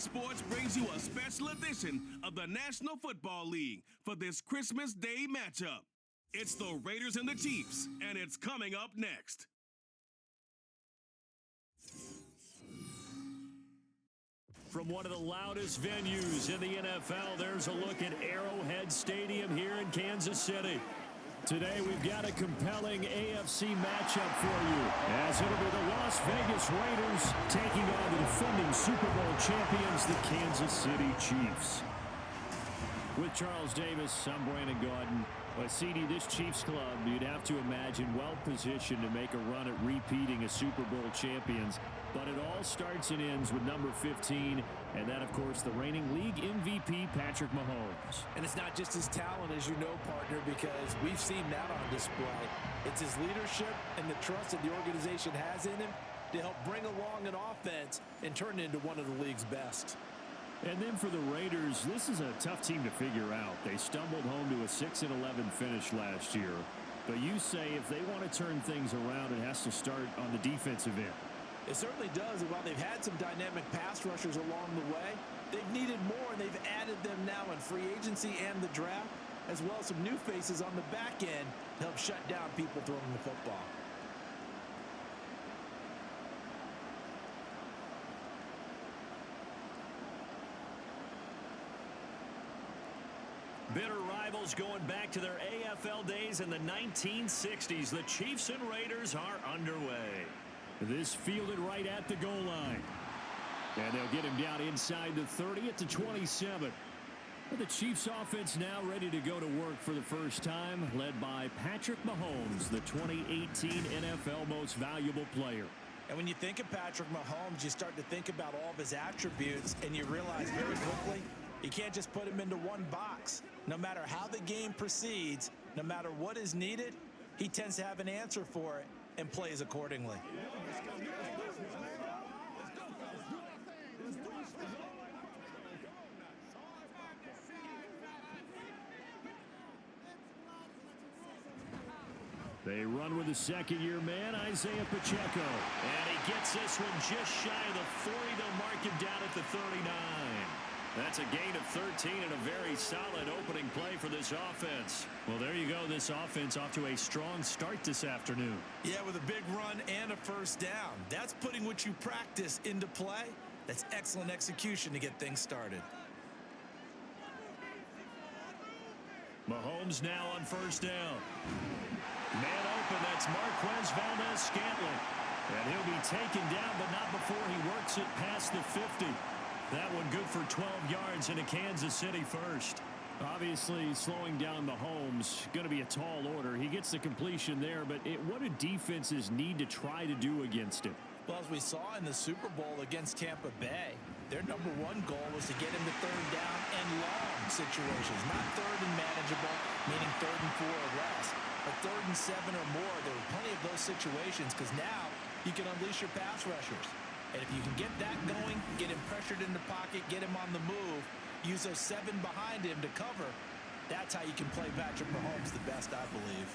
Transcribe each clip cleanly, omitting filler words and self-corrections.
Sports brings you a special edition of the National Football League for this Christmas Day matchup. It's the Raiders and the Chiefs, and it's coming up next. From one of the loudest venues in the NFL, there's a look at Arrowhead Stadium here in Kansas City. Today, we've got a compelling AFC matchup for you, as it'll be the Las Vegas Raiders taking on the defending Super Bowl champions, the Kansas City Chiefs. With Charles Davis, I'm Brandon Gaudin. But CD, this Chiefs club, you'd have to imagine well-positioned to make a run at repeating as Super Bowl champions. But it all starts and ends with number 15, and that, of course, the reigning league MVP, Patrick Mahomes. And it's not just his talent, as you know, partner, because we've seen that on display. It's his leadership and the trust that the organization has in him to help bring along an offense and turn it into one of the league's best. And then for the Raiders, this is a tough team to figure out. They stumbled home to a 6-11 finish last year. But you say if they want to turn things around, it has to start on the defensive end. It certainly does. And while they've had some dynamic pass rushers along the way, they've needed more, and they've added them now in free agency and the draft, as well as some new faces on the back end to help shut down people throwing the football. Bitter rivals going back to their AFL days in the 1960s. The Chiefs and Raiders are underway. This fielded right at the goal line. And they'll get him down inside the 30 at the 27. The Chiefs offense now ready to go to work for the first time, led by Patrick Mahomes, the 2018 NFL Most Valuable Player. And when you think of Patrick Mahomes, you start to think about all of his attributes, and you realize very quickly you can't just put him into one box. No matter how the game proceeds, no matter what is needed, he tends to have an answer for it and plays accordingly. They run with the second-year man, Isaiah Pacheco. And he gets this one just shy of the 40. They'll mark him down at the 39. That's a gain of 13 and a very solid opening play for this offense. Well, there you go. This offense off to a strong start this afternoon. Yeah, with a big run and a first down. That's putting what you practice into play. That's excellent execution to get things started. Mahomes now on first down. Man open, that's Marquez Valdez-Scantling. And he'll be taken down, but not before he works it past the 50. That one good for 12 yards into Kansas City first. Obviously, slowing down Mahomes, going to be a tall order. He gets the completion there, but what do defenses need to try to do against him? Well, as we saw in the Super Bowl against Tampa Bay, their number one goal was to get him to third down and long situations. Not third and manageable, meaning 3rd and 4 or less, but 3rd and 7 or more. There were plenty of those situations because now you can unleash your pass rushers. And if you can get that going, get him pressured in the pocket, get him on the move, use those 7 behind him to cover, that's how you can play Patrick Mahomes the best, I believe.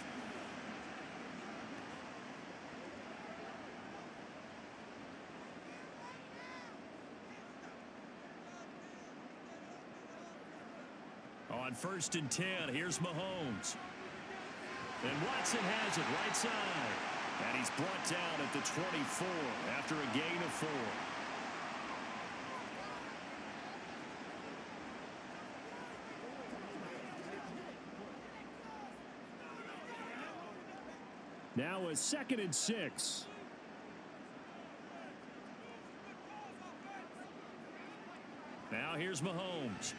On 1st and 10, here's Mahomes. And Watson has it right side. And he's brought down at the 24 after a gain of 4. Now a 2nd and 6. Now here's Mahomes.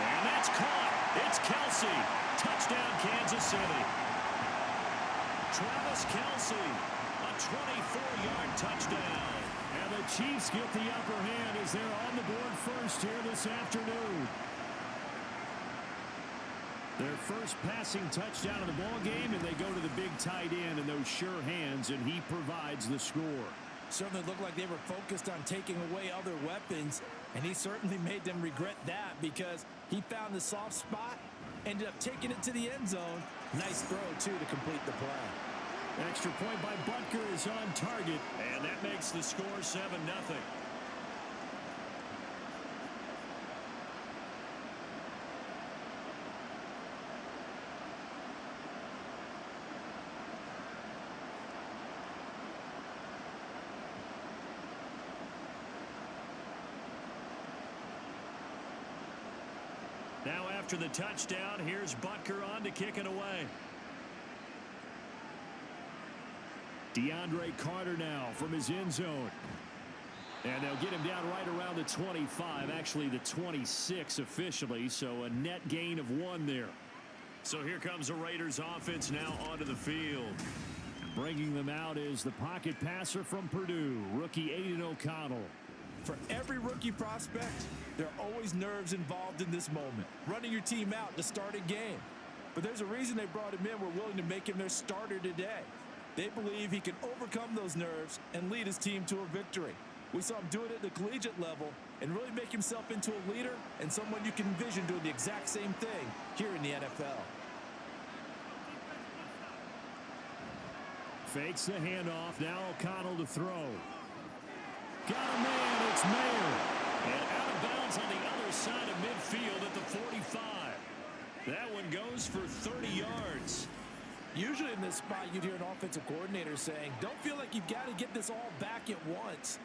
And that's caught. It's Kelsey. Touchdown, Kansas City. Travis Kelsey, a 24-yard touchdown. And the Chiefs get the upper hand as they're on the board first here this afternoon. Their first passing touchdown of the ball game, and they go to the big tight end in those sure hands, and he provides the score. Certainly looked like they were focused on taking away other weapons, and he certainly made them regret that because he found the soft spot, ended up taking it to the end zone. Nice throw, too, to complete the play. Extra point by Butker is on target, and that makes the score 7-0. Now after the touchdown, here's Butker on to kick it away. DeAndre Carter now from his end zone. And they'll get him down right around the 25, actually the 26 officially, so a net gain of 1 there. So here comes the Raiders offense now onto the field. Bringing them out is the pocket passer from Purdue, rookie Aiden O'Connell. For every rookie prospect, there are always nerves involved in this moment. Running your team out to start a game. But there's a reason they brought him in. We're willing to make him their starter today. They believe he can overcome those nerves and lead his team to a victory. We saw him do it at the collegiate level and really make himself into a leader and someone you can envision doing the exact same thing here in the NFL. Fakes the handoff. Now O'Connell to throw. Got a man. It's Mayer. And out of bounds on the other side of midfield at the 45. That one goes for 30 yards. Usually in this spot, you'd hear an offensive coordinator saying, don't feel like you've got to get this all back at once.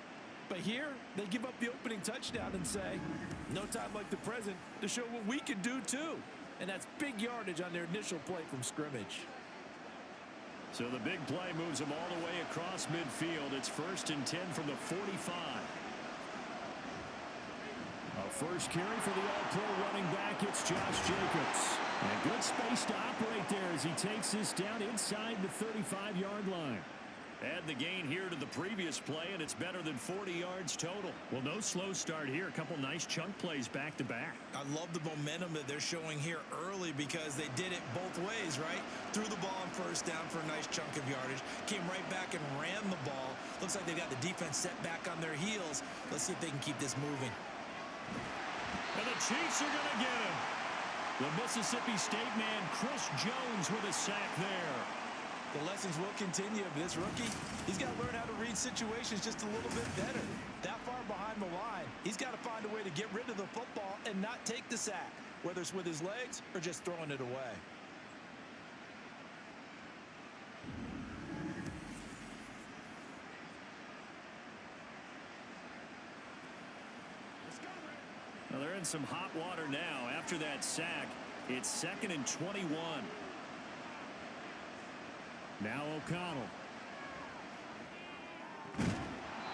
But here, they give up the opening touchdown and say, no time like the present to show what we can do too. And that's big yardage on their initial play from scrimmage. So the big play moves them all the way across midfield. It's 1st and 10 from the 45. A first carry for the all-pro running back. It's Josh Jacobs. And good space to operate there as he takes this down inside the 35-yard line. Add the gain here to the previous play, and it's better than 40 yards total. Well, no slow start here. A couple nice chunk plays back-to-back. I love the momentum that they're showing here early because they did it both ways, right? Threw the ball on first down for a nice chunk of yardage. Came right back and ran the ball. Looks like they've got the defense set back on their heels. Let's see if they can keep this moving. And the Chiefs are going to get him. The Mississippi State man, Chris Jones, with a sack there. The lessons will continue. This rookie, he's got to learn how to read situations just a little bit better. That far behind the line, he's got to find a way to get rid of the football and not take the sack, whether it's with his legs or just throwing it away. Well, they're in some hot water now. After that sack, it's 2nd and 21. Now O'Connell.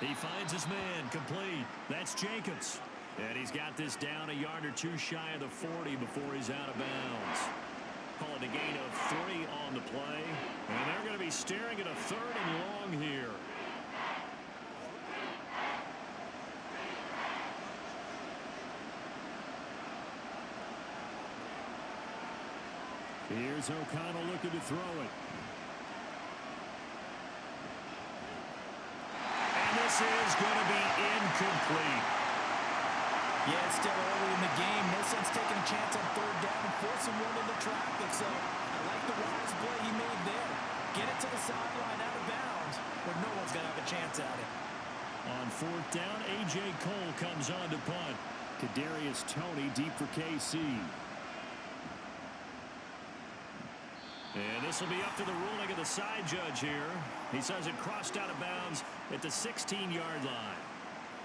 He finds his man, complete. That's Jacobs. And he's got this down a yard or two shy of the 40 before he's out of bounds. Call it a gain of 3 on the play. And they're going to be staring at a 3rd and long here. Here's O'Connell looking to throw it. And this is going to be incomplete. Yeah, it's still early in the game. No sense taking a chance on 3rd down and forcing one into traffic. So I like the wise play he made there. Get it to the sideline out of bounds where no one's going to have a chance at it. On 4th down, A.J. Cole comes on to punt. Kadarius Toney deep for KC. And this will be up to the ruling of the side judge here. He says it crossed out of bounds at the 16-yard line.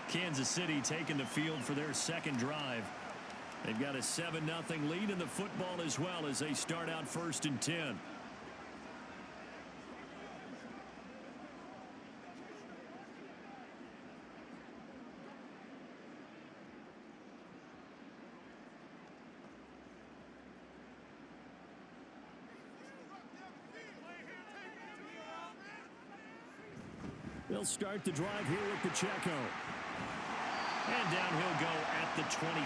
Kansas City taking the field for their second drive. They've got a 7-0 lead in the football as well as they start out 1st and 10. They'll start the drive here with Pacheco. And down he'll go at the 25.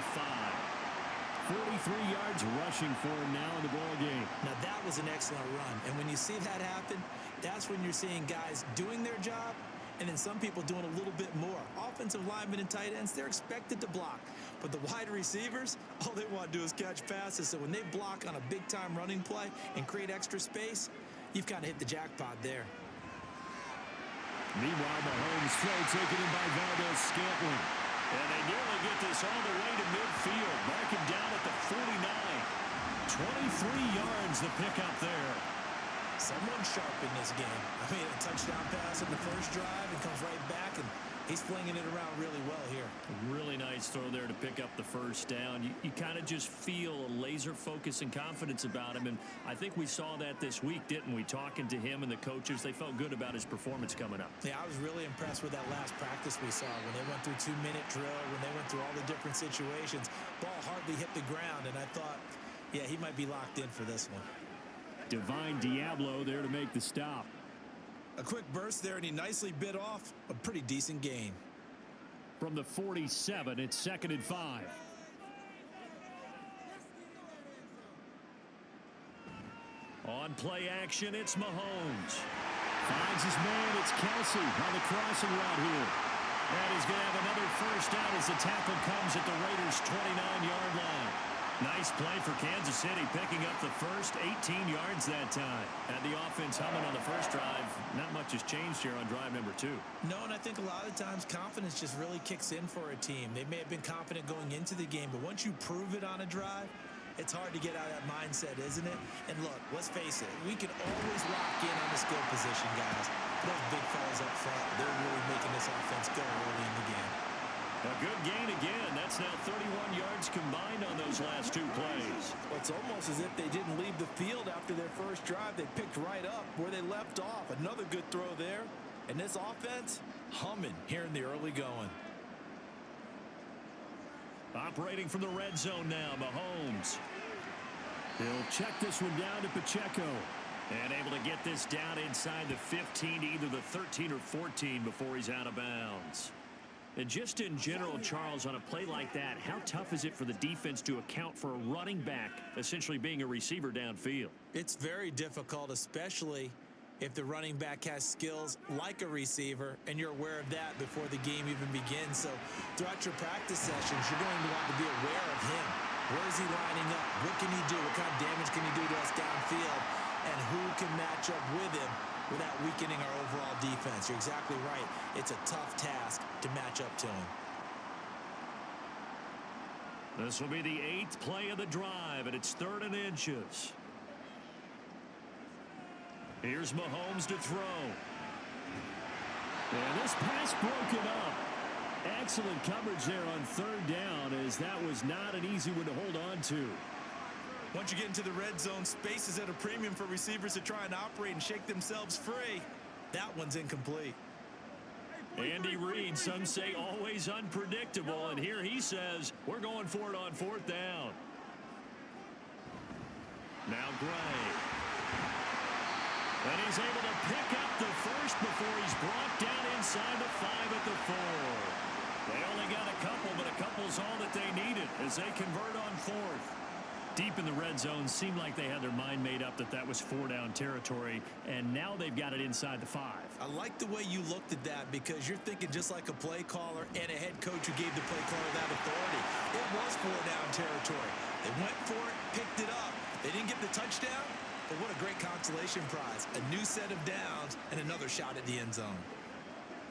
43 yards rushing for him now in the ball game. Now that was an excellent run. And when you see that happen, that's when you're seeing guys doing their job and then some people doing a little bit more. Offensive linemen and tight ends, they're expected to block. But the wide receivers, all they want to do is catch passes. So when they block on a big-time running play and create extra space, You've kind of hit the jackpot there. Meanwhile, Mahomes' throw taken in by Valdez-Scantling. And they nearly get this all the way to midfield. Mark him down at the 49. 23 yards the pickup there. Someone sharp in this game. I mean, a touchdown pass in the first drive and comes right back, and he's flinging it around really well here. A really nice throw there to pick up the first down. You kind of just feel a laser focus and confidence about him, and I think we saw that this week, didn't we? Talking to him and the coaches, they felt good about his performance coming up. Yeah, I was really impressed with that last practice we saw when they went through 2-minute drill, when they went through all the different situations. Ball hardly hit the ground, and I thought, yeah, he might be locked in for this one. Divine Diablo there to make the stop. A quick burst there, and he nicely bit off a pretty decent gain. From the 47, it's 2nd and 5. On play action, it's Mahomes. Finds his man, it's Kelsey on the crossing route here. And he's going to have another first down as the tackle comes at the Raiders' 29-yard line. Nice play for Kansas City, picking up the first 18 yards that time. Had the offense humming on the first drive. Not much has changed here on drive number 2. No, and I think a lot of times confidence just really kicks in for a team. They may have been confident going into the game, but once you prove it on a drive, it's hard to get out of that mindset, isn't it? And look, let's face it, we can always lock in on the skill position, guys. Those big fellas up front, they're really making this offense go early in the game. A good gain again. That's now 31 yards combined on those last 2 plays. Well, it's almost as if they didn't leave the field after their first drive. They picked right up where they left off. Another good throw there. And this offense, humming here in the early going. Operating from the red zone now, Mahomes. He'll check this one down to Pacheco. And able to get this down inside the 15 to either the 13 or 14 before he's out of bounds. And just in general, Charles, on a play like that, how tough is it for the defense to account for a running back essentially being a receiver downfield? It's very difficult, especially if the running back has skills like a receiver, and you're aware of that before the game even begins. So throughout your practice sessions, you're going to want to be aware of him. Where is he lining up? What can he do? What kind of damage can he do to us downfield? And who can match up with him without weakening our overall defense? You're exactly right. It's a tough task to match up to him. This will be the 8th play of the drive, and it's 3rd and inches. Here's Mahomes to throw. And this pass broken up. Excellent coverage there on 3rd down, as that was not an easy one to hold on to. Once you get into the red zone, space is at a premium for receivers to try and operate and shake themselves free. That one's incomplete. Andy Reid, some say always unpredictable, and here he says we're going for it on 4th down. Now Gray. And he's able to pick up the first before he's brought down inside the 5 at the 4. They only got a couple, but a couple's all that they needed as they convert on 4th. Deep in the red zone, seemed like they had their mind made up that that was 4-down territory, and now they've got it inside the 5. I like the way you looked at that because you're thinking just like a play caller and a head coach who gave the play caller that authority. It was 4-down territory. They went for it, picked it up. They didn't get the touchdown, but what a great consolation prize. A new set of downs and another shot at the end zone.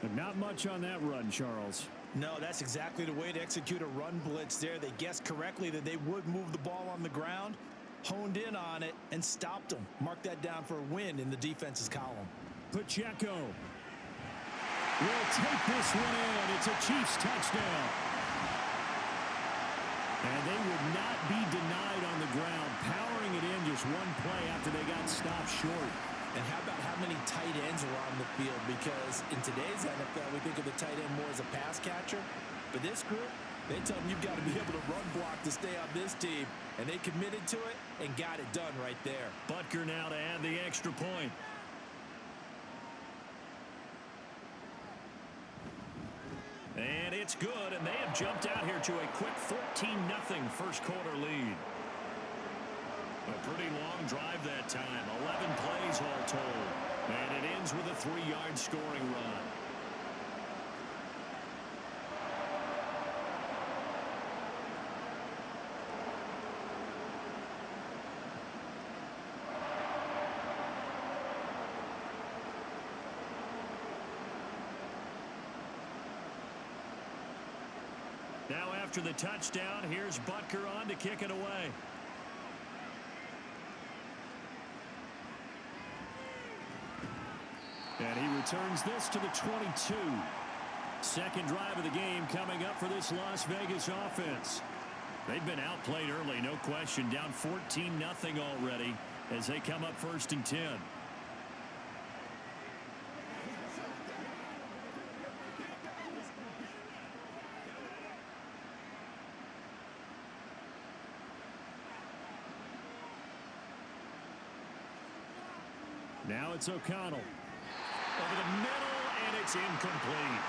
But not much on that run, Charles. No, that's exactly the way to execute a run blitz there. They guessed correctly that they would move the ball on the ground, honed in on it, and stopped them. Mark that down for a win in the defense's column. Pacheco will take this one in. It's a Chiefs touchdown. And they would not be denied on the ground, powering it in just one play after they got stopped short. And how about how many tight ends are on the field? Because in today's NFL, we think of the tight end more as a pass catcher. But this group, they tell them you've got to be able to run block to stay on this team. And they committed to it and got it done right there. Butker now to add the extra point. And it's good, and they have jumped out here to a quick 14-0 first quarter lead. A pretty long drive that time. 11 plays all told. And it ends with a 3-yard scoring run. Now after the touchdown, here's Butker on to kick it away. And he returns this to the 22. Second drive of the game coming up for this Las Vegas offense. They've been outplayed early, no question. Down 14-0 already as they come up 1st and 10. Now it's O'Connell. Over the middle, and it's incomplete.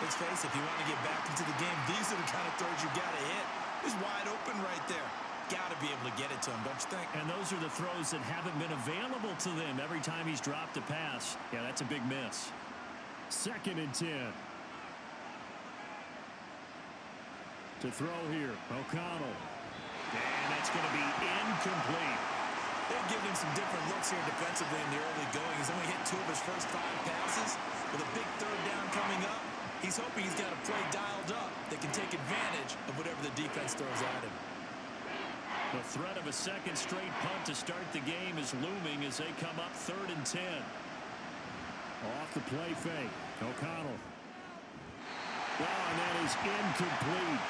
Let's face it, if you want to get back into the game, these are the kind of throws you got to hit. He's wide open right there. Got to be able to get it to him, don't you think? And those are the throws that haven't been available to them every time he's dropped a pass. Yeah, that's a big miss. 2nd and 10. To throw here, O'Connell. And that's going to be incomplete. They've given him some different looks here defensively in the early going. He's only hit 2 of his first 5 passes. With a big 3rd down coming up, he's hoping he's got a play dialed up that can take advantage of whatever the defense throws at him. The threat of a second straight punt to start the game is looming as they come up 3rd and 10. Off the play fake, O'Connell. And that is incomplete.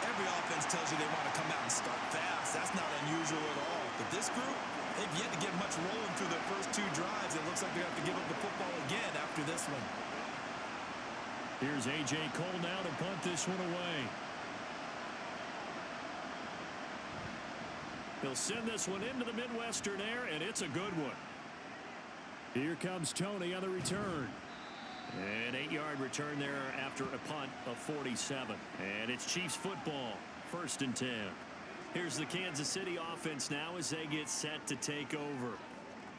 Every offense tells you they want to come out and start fast. That's not unusual at all. But this group, they've yet to get much rolling through their first 2 drives. It looks like they have to give up the football again after this one. Here's A.J. Cole now to punt this one away. He'll send this one into the Midwestern air, and it's a good one. Here comes Tony on the return. An 8-yard return there after a punt of 47. And it's Chiefs football, 1st and 10. Here's the Kansas City offense now as they get set to take over.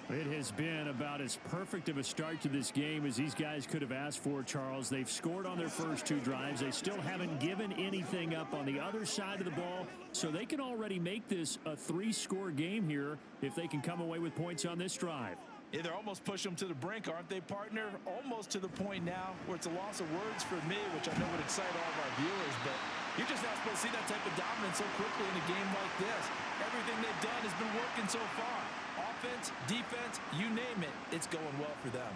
It has been about as perfect of a start to this game as these guys could have asked for, Charles. They've scored on their first 2 drives. They still haven't given anything up on the other side of the ball, so they can already make this a 3-score game here if they can come away with points on this drive. Yeah, they're almost pushing them to the brink, aren't they, partner? Almost to the point now where it's a loss of words for me, which I know would excite all of our viewers, but you're just not supposed to see that type of dominance so quickly in a game like this. Everything they've done has been working so far. Offense, defense, you name it, it's going well for them.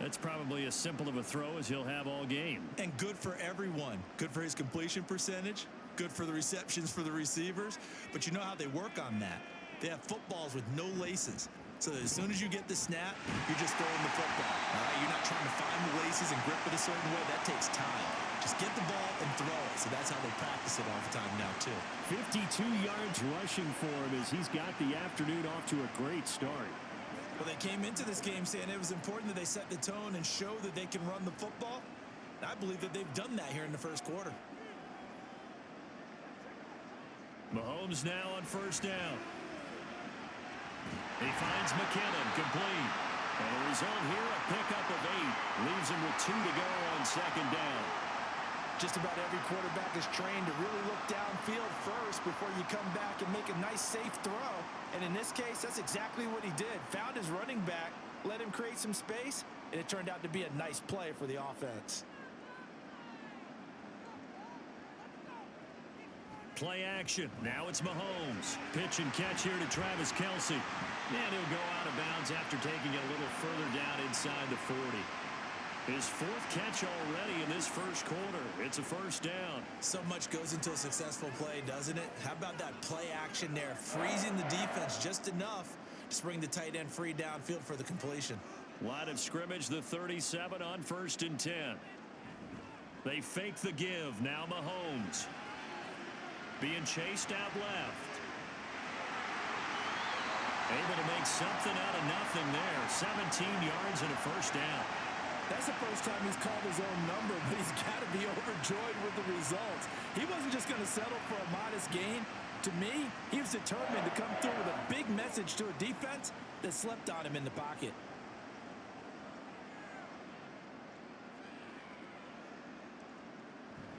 That's probably as simple of a throw as he'll have all game. And good for everyone. Good for his completion percentage, good for the receptions for the receivers, but you know how they work on that. They have footballs with no laces. So that as soon as you get the snap, you're just throwing the football. All right? You're not trying to find the laces and grip it a certain way. That takes time. Just get the ball and throw it. So that's how they practice it all the time now, too. 52 yards rushing for him as he's got the afternoon off to a great start. Well, they came into this game saying it was important that they set the tone and show that they can run the football. And I believe that they've done that here in the first quarter. Mahomes now on 1st down. He finds McKinnon complete. And the result here, a pickup of 8. Leaves him with 2 to go on 2nd down. Just about every quarterback is trained to really look downfield first before you come back and make a nice, safe throw. And in this case, that's exactly what he did. Found his running back, let him create some space, and it turned out to be a nice play for the offense. Play action. Now it's Mahomes. Pitch and catch here to Travis Kelce. And he'll go out of bounds after taking it a little further down inside the 40. His 4th catch already in this first quarter. It's a 1st down. So much goes into a successful play, doesn't it? How about that play action there? Freezing the defense just enough to bring the tight end free downfield for the completion. Line of scrimmage, the 37 on 1st and 10. They fake the give. Now Mahomes. Being chased out left. Able to make something out of nothing there. 17 yards and a 1st down. That's the first time he's called his own number, but he's got to be overjoyed with the results. He wasn't just going to settle for a modest gain. To me, he was determined to come through with a big message to a defense that slept on him in the pocket.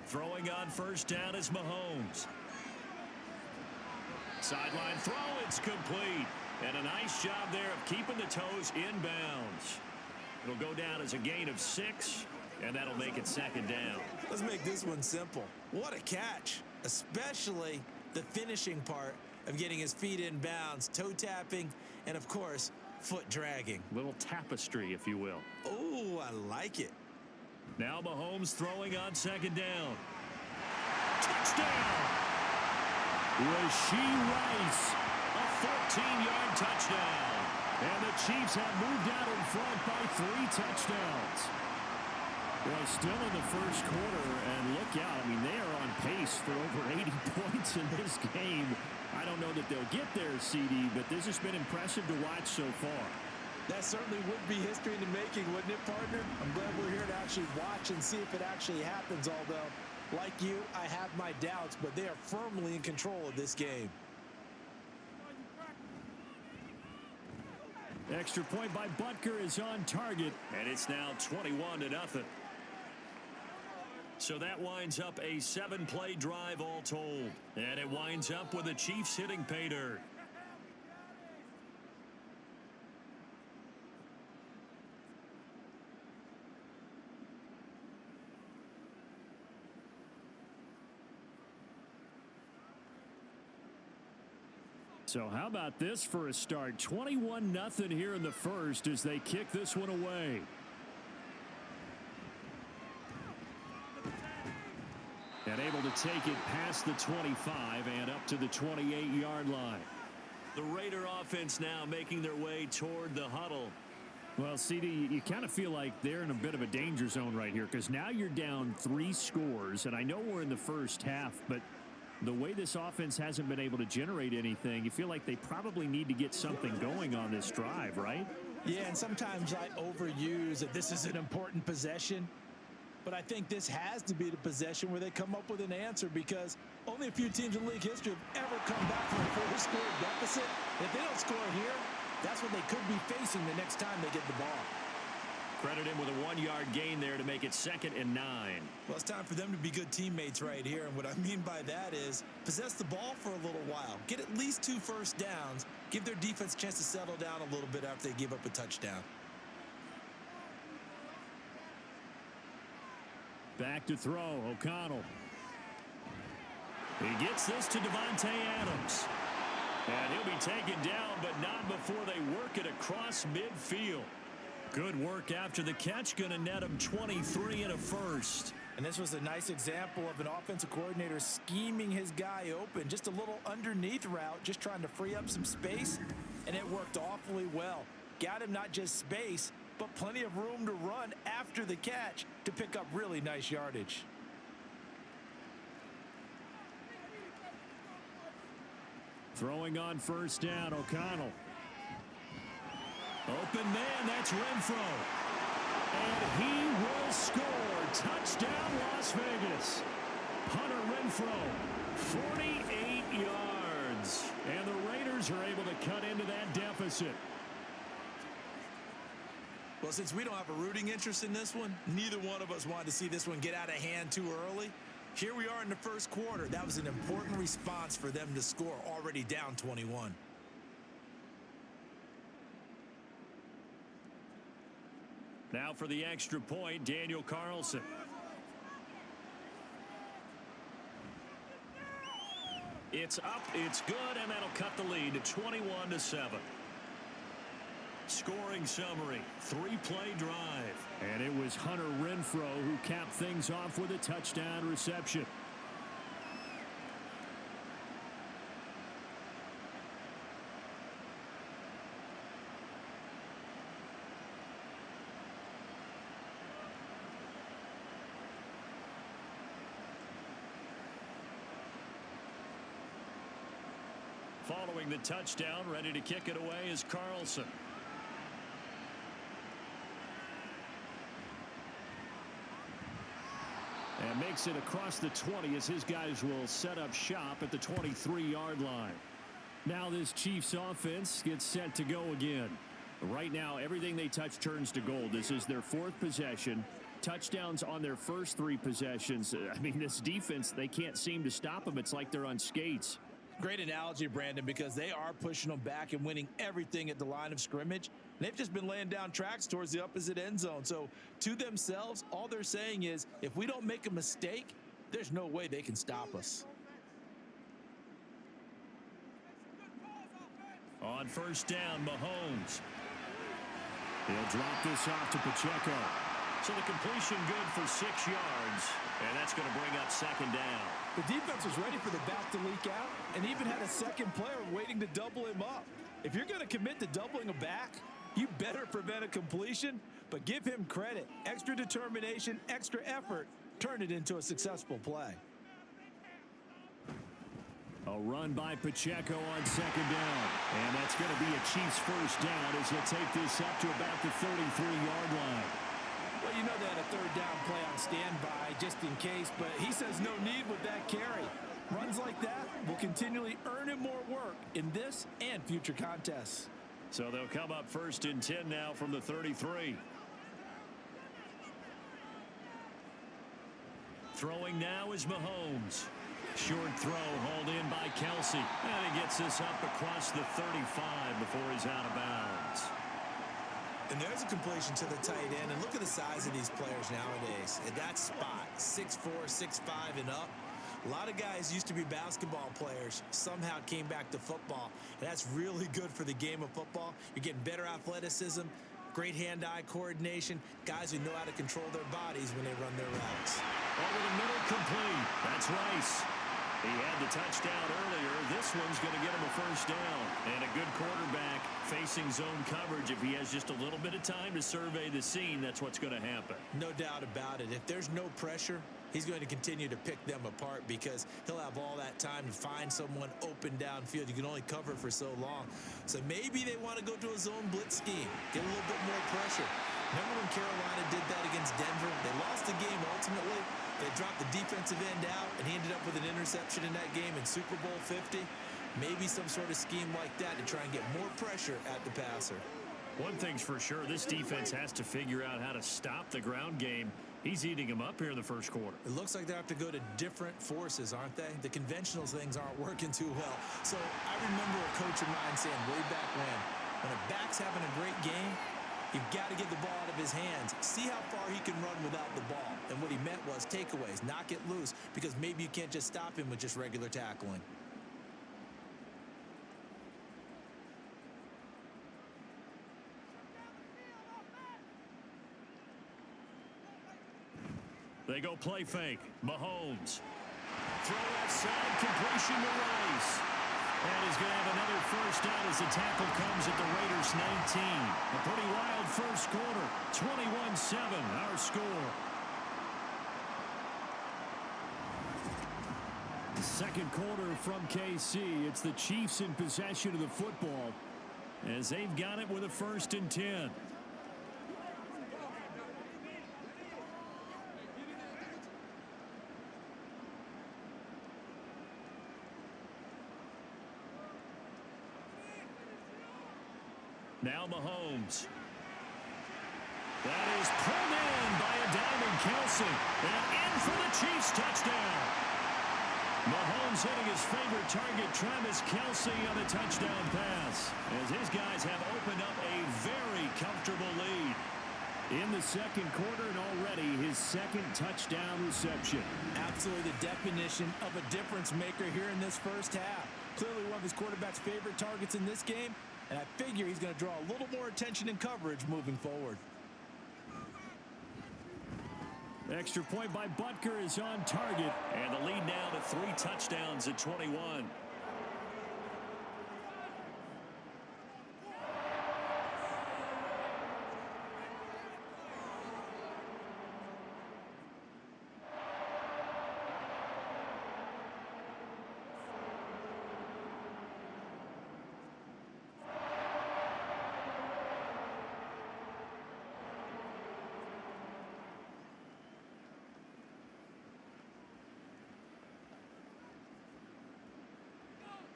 Throwing on 1st down is Mahomes. Sideline throw, it's complete. And a nice job there of keeping the toes inbounds. It'll go down as a gain of 6. And that'll make it second down. Let's make this one simple. What a catch, especially the finishing part of getting his feet in bounds, toe tapping, and of course, foot dragging. Little tapestry, if you will. Oh, I like it. Now Mahomes throwing on second down. Touchdown! Rashee Rice, a 14-yard touchdown. And the Chiefs have moved out in front by 3 touchdowns. Well, still in the first quarter, and look out. I mean, they are on pace for over 80 points in this game. I don't know that they'll get there, CD, but this has been impressive to watch so far. That certainly would be history in the making, wouldn't it, partner? I'm glad we're here to actually watch and see if it actually happens, although, like you, I have my doubts, but they are firmly in control of this game. Extra point by Butker is on target, and it's now 21-0. So that winds up a 7-play drive all told. And it winds up with the Chiefs hitting pay dirt. So how about this for a start? 21-0 here in the first as they kick this one away. And able to take it past the 25 and up to the 28-yard line. The Raider offense now making their way toward the huddle. Well, CD, you kind of feel like they're in a bit of a danger zone right here because now you're down 3 scores. And I know we're in the first half, but the way this offense hasn't been able to generate anything, you feel like they probably need to get something going on this drive, right? Yeah, and sometimes I overuse that this is an important possession. But I think this has to be the possession where they come up with an answer because only a few teams in league history have ever come back from a 4-score deficit. And if they don't score here, that's what they could be facing the next time they get the ball. Credit him with a 1-yard gain there to make it 2nd and 9. Well, it's time for them to be good teammates right here. And what I mean by that is possess the ball for a little while. Get at least 2 first downs. Give their defense a chance to settle down a little bit after they give up a touchdown. Back to throw, O'Connell. He gets this to Devontae Adams. And he'll be taken down, but not before they work it across midfield. Good work after the catch, going to net him 23 and a first. And this was a nice example of an offensive coordinator scheming his guy open. Just a little underneath route, just trying to free up some space, and it worked awfully well. Got him not just space, but plenty of room to run after the catch to pick up really nice yardage. Throwing on first down, O'Connell. Open man, that's Renfro. And he will score. Touchdown, Las Vegas. Hunter Renfro, 48 yards. And the Raiders are able to cut into that deficit. Well, since we don't have a rooting interest in this one, neither one of us wanted to see this one get out of hand too early. Here we are in the first quarter. That was an important response for them to score, already down 21. Now for the extra point, Daniel Carlson. It's up, it's good, and that'll cut the lead to 21-7. Scoring summary, 3-play drive. And it was Hunter Renfro who capped things off with a touchdown reception. Following the touchdown, ready to kick it away is Carlson. And makes it across the 20 as his guys will set up shop at the 23-yard line. Now this Chiefs offense gets set to go again. Right now, everything they touch turns to gold. This is their 4th possession. Touchdowns on their first 3 possessions. I mean, this defense, they can't seem to stop them. It's like they're on skates. Great analogy, Brandon, because they are pushing them back and winning everything at the line of scrimmage. They've just been laying down tracks towards the opposite end zone. So to themselves, all they're saying is, if we don't make a mistake, there's no way they can stop us. On first down, Mahomes. He'll drop this off to Pacheco. So the completion good for 6 yards, and that's going to bring up second down. The defense was ready for the back to leak out and even had a second player waiting to double him up. If you're going to commit to doubling a back, you better prevent a completion, but give him credit. Extra determination, extra effort, turn it into a successful play. A run by Pacheco on second down. And that's going to be a Chiefs first down as he'll take this up to about the 33-yard line. Well, you know they had a third down play on standby just in case, but he says no need with that carry. Runs like that will continually earn him more work in this and future contests. So they'll come up first and 10 now from the 33. Throwing now is Mahomes. Short throw hauled in by Kelsey. And he gets this up across the 35 before he's out of bounds. And there's a completion to the tight end. And look at the size of these players nowadays. At that spot, 6'4", 6'5", and up. A lot of guys used to be basketball players, somehow came back to football. And that's really good for the game of football. You're getting better athleticism, great hand-eye coordination, guys who know how to control their bodies when they run their routes. Over the middle, complete. That's Rice. He had the touchdown earlier. This one's going to get him a first down. And a good quarterback facing zone coverage. If he has just a little bit of time to survey the scene, that's what's going to happen. No doubt about it. If there's no pressure, he's going to continue to pick them apart because he'll have all that time to find someone open downfield. You can only cover for so long. So maybe they want to go to a zone blitz scheme, get a little bit more pressure. Remember when Carolina did that against Denver? They lost the game ultimately. They dropped the defensive end out, and he ended up with an interception in that game in Super Bowl 50. Maybe some sort of scheme like that to try and get more pressure at the passer. One thing's for sure, this defense has to figure out how to stop the ground game. He's eating them up here in the first quarter. It looks like they have to go to different forces, aren't they? The conventional things aren't working too well. So I remember a coach of mine saying way back when a back's having a great game, you've got to get the ball out of his hands. See how far he can run without the ball. And what he meant was takeaways, knock it loose, because maybe you can't just stop him with just regular tackling. They go play fake. Mahomes. Throw outside, completion to Rice. And he's going to have another first down as the tackle comes at the Raiders 19. A pretty wild first quarter. 21-7, our score. Second quarter from KC. It's the Chiefs in possession of the football as they've got it with a first and 10. Now Mahomes. That is pulled in by a diving Kelsey. And in for the Chiefs touchdown. Mahomes hitting his favorite target, Travis Kelsey, on the touchdown pass. As his guys have opened up a very comfortable lead. In the second quarter and already his second touchdown reception. Absolutely the definition of a difference maker here in this first half. Clearly one of his quarterback's favorite targets in this game. And I figure he's going to draw a little more attention and coverage moving forward. Extra point by Butker is on target. And the lead now to 3 touchdowns at 21.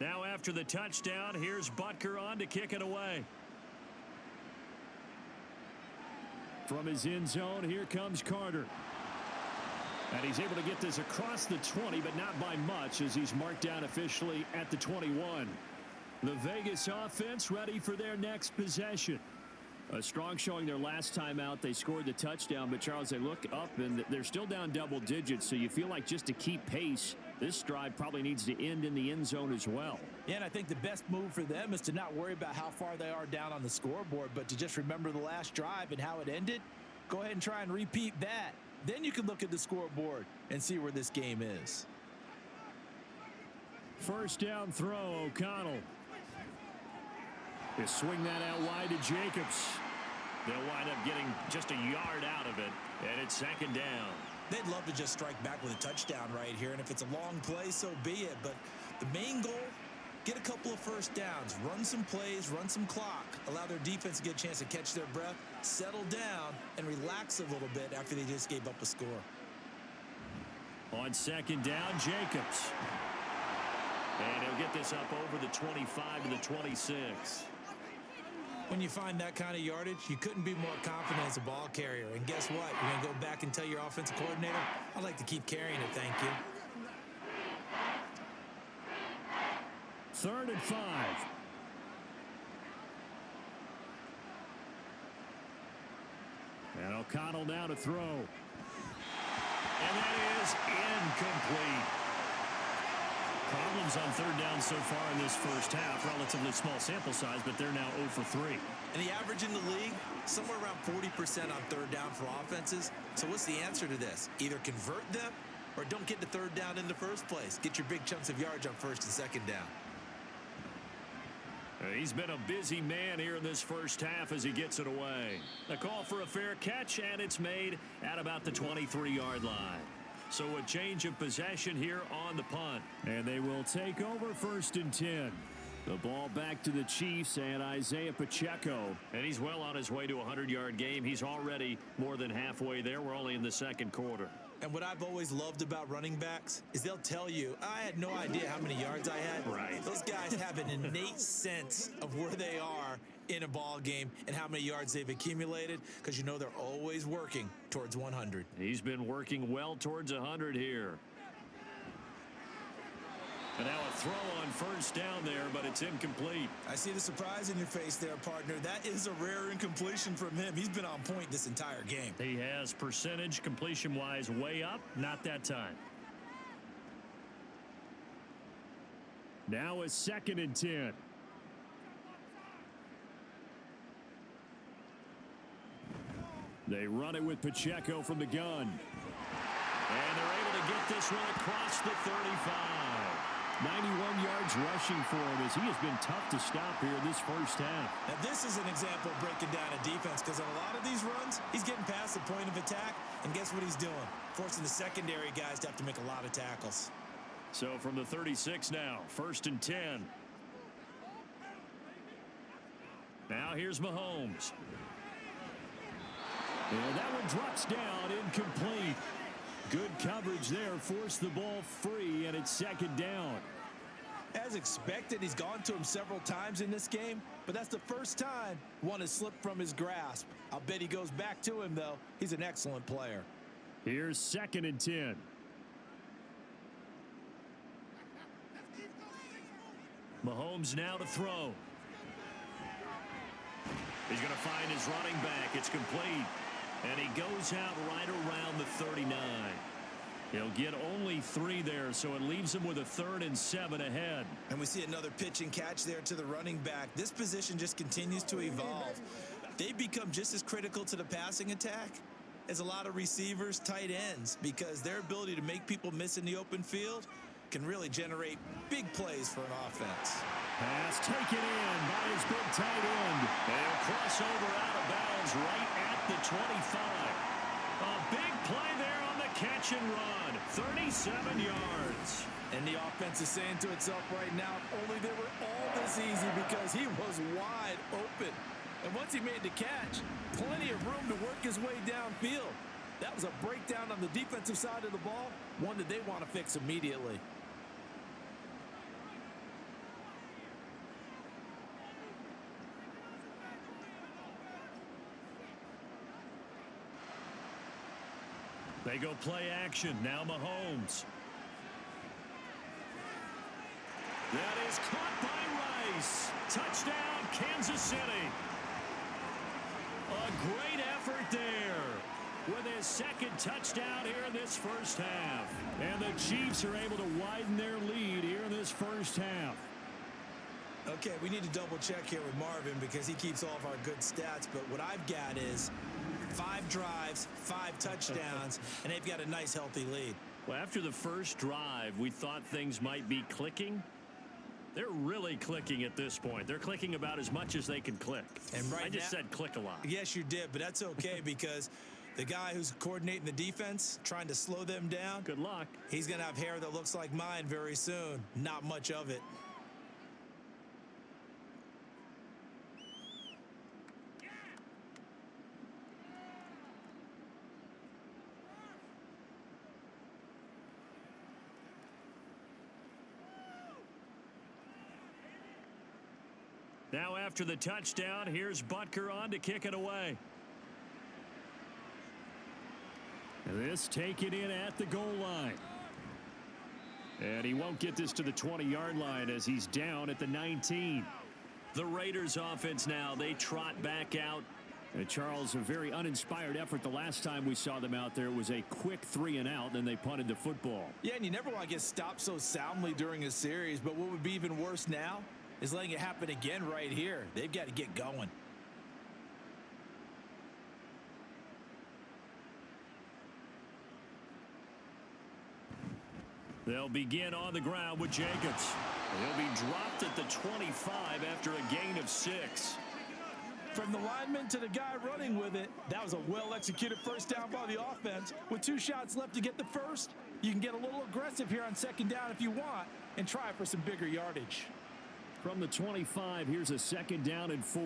Now after the touchdown, here's Butker on to kick it away. From his end zone, here comes Carter. And he's able to get this across the 20, but not by much, as he's marked down officially at the 21. The Vegas offense ready for their next possession. A strong showing their last time out. They scored the touchdown, but Charles, they look up and they're still down double digits, so you feel like just to keep pace, this drive probably needs to end in the end zone as well. Yeah, and I think the best move for them is to not worry about how far they are down on the scoreboard, but to just remember the last drive and how it ended. Go ahead and try and repeat that. Then you can look at the scoreboard and see where this game is. First down throw, O'Connell. They swing that out wide to Jacobs. They'll wind up getting just a yard out of it, and it's second down. They'd love to just strike back with a touchdown right here, and if it's a long play, so be it. But the main goal, get a couple of first downs, run some plays, run some clock, allow their defense to get a chance to catch their breath, settle down, and relax a little bit after they just gave up a score. On second down, Jacobs. And he'll get this up over the 25 to the 26. When you find that kind of yardage, you couldn't be more confident as a ball carrier. And guess what? You're going to go back and tell your offensive coordinator, I'd like to keep carrying it, thank you. 3rd and 5. And O'Connell now to throw. And that is incomplete. Problems on 3rd down so far in this first half. Relatively small sample size, but they're now 0 for 3. And the average in the league, somewhere around 40% on 3rd down for offenses. So what's the answer to this? Either convert them or don't get to 3rd down in the first place. Get your big chunks of yards on 1st and 2nd down. He's been a busy man here in this first half as he gets it away. A call for a fair catch, and it's made at about the 23-yard line. So a change of possession here on the punt. And they will take over 1st and 10. The ball back to the Chiefs and Isaiah Pacheco. And he's well on his way to a 100-yard game. He's already more than halfway there. We're only in the 2nd quarter. And what I've always loved about running backs is they'll tell you, I had no idea how many yards I had. Right. Those guys have an innate sense of where they are in a ball game and how many yards they've accumulated, because you know they're always working towards 100. He's been working well towards 100 here. And now a throw on 1st down there, but it's incomplete. I see the surprise in your face there, partner. That is a rare incompletion from him. He's been on point this entire game. He has percentage completion-wise way up, not that time. Now a 2nd and 10. They run it with Pacheco from the gun. And they're able to get this one across the 35. 91 yards rushing for him as he has been tough to stop here this first half. Now this is an example of breaking down a defense, because on a lot of these runs, he's getting past the point of attack, and guess what he's doing? Forcing the secondary guys to have to make a lot of tackles. So from the 36 now, 1st and 10. Now here's Mahomes. And that one drops down, incomplete. Good coverage there, forced the ball free, and it's 2nd down. As expected, he's gone to him several times in this game, but that's the first time one has slipped from his grasp. I'll bet he goes back to him, though. He's an excellent player. Here's 2nd and 10. Mahomes now to throw. He's going to find his running back. It's complete. And he goes out right around the 39. He'll get only 3 there, so it leaves him with a 3rd and 7 ahead. And we see another pitch and catch there to the running back. This position just continues to evolve. They've become just as critical to the passing attack as a lot of receivers, tight ends, because their ability to make people miss in the open field can really generate big plays for an offense. Pass taken in by his big tight end. They'll cross over out of bounds right at the 25. A big play there on the catch and run. 37 yards. And the offense is saying to itself right now, only they were all this easy because he was wide open. And once he made the catch, plenty of room to work his way downfield. That was a breakdown on the defensive side of the ball, one that they want to fix immediately. They go play action. Now Mahomes. That is caught by Rice. Touchdown, Kansas City. A great effort there with his second touchdown here in this first half. And the Chiefs are able to widen their lead here in this first half. Okay, we need to double check here with Marvin because he keeps all of our good stats. But what I've got is 5 drives, 5 touchdowns, and they've got a nice, healthy lead. Well, after the first drive, we thought things might be clicking. They're really clicking at this point. They're clicking about as much as they can click. And I just said click a lot. Yes, you did, but that's okay because the guy who's coordinating the defense, trying to slow them down. Good luck. He's going to have hair that looks like mine very soon. Not much of it. Now after the touchdown, here's Butker on to kick it away. This taken in at the goal line. And he won't get this to the 20-yard line as he's down at the 19. The Raiders offense now, they trot back out. Charles, a very uninspired effort the last time we saw them out there. It was a quick 3-and-out, then they punted the football. Yeah, and you never want to get stopped so soundly during a series, but what would be even worse now is letting it happen again right here. They've got to get going. They'll begin on the ground with Jacobs. He'll be dropped at the 25 after a gain of 6. From the lineman to the guy running with it, that was a well-executed first down by the offense. With 2 shots left to get the first, you can get a little aggressive here on second down if you want and try for some bigger yardage. From the 25, here's a 2nd down and 4.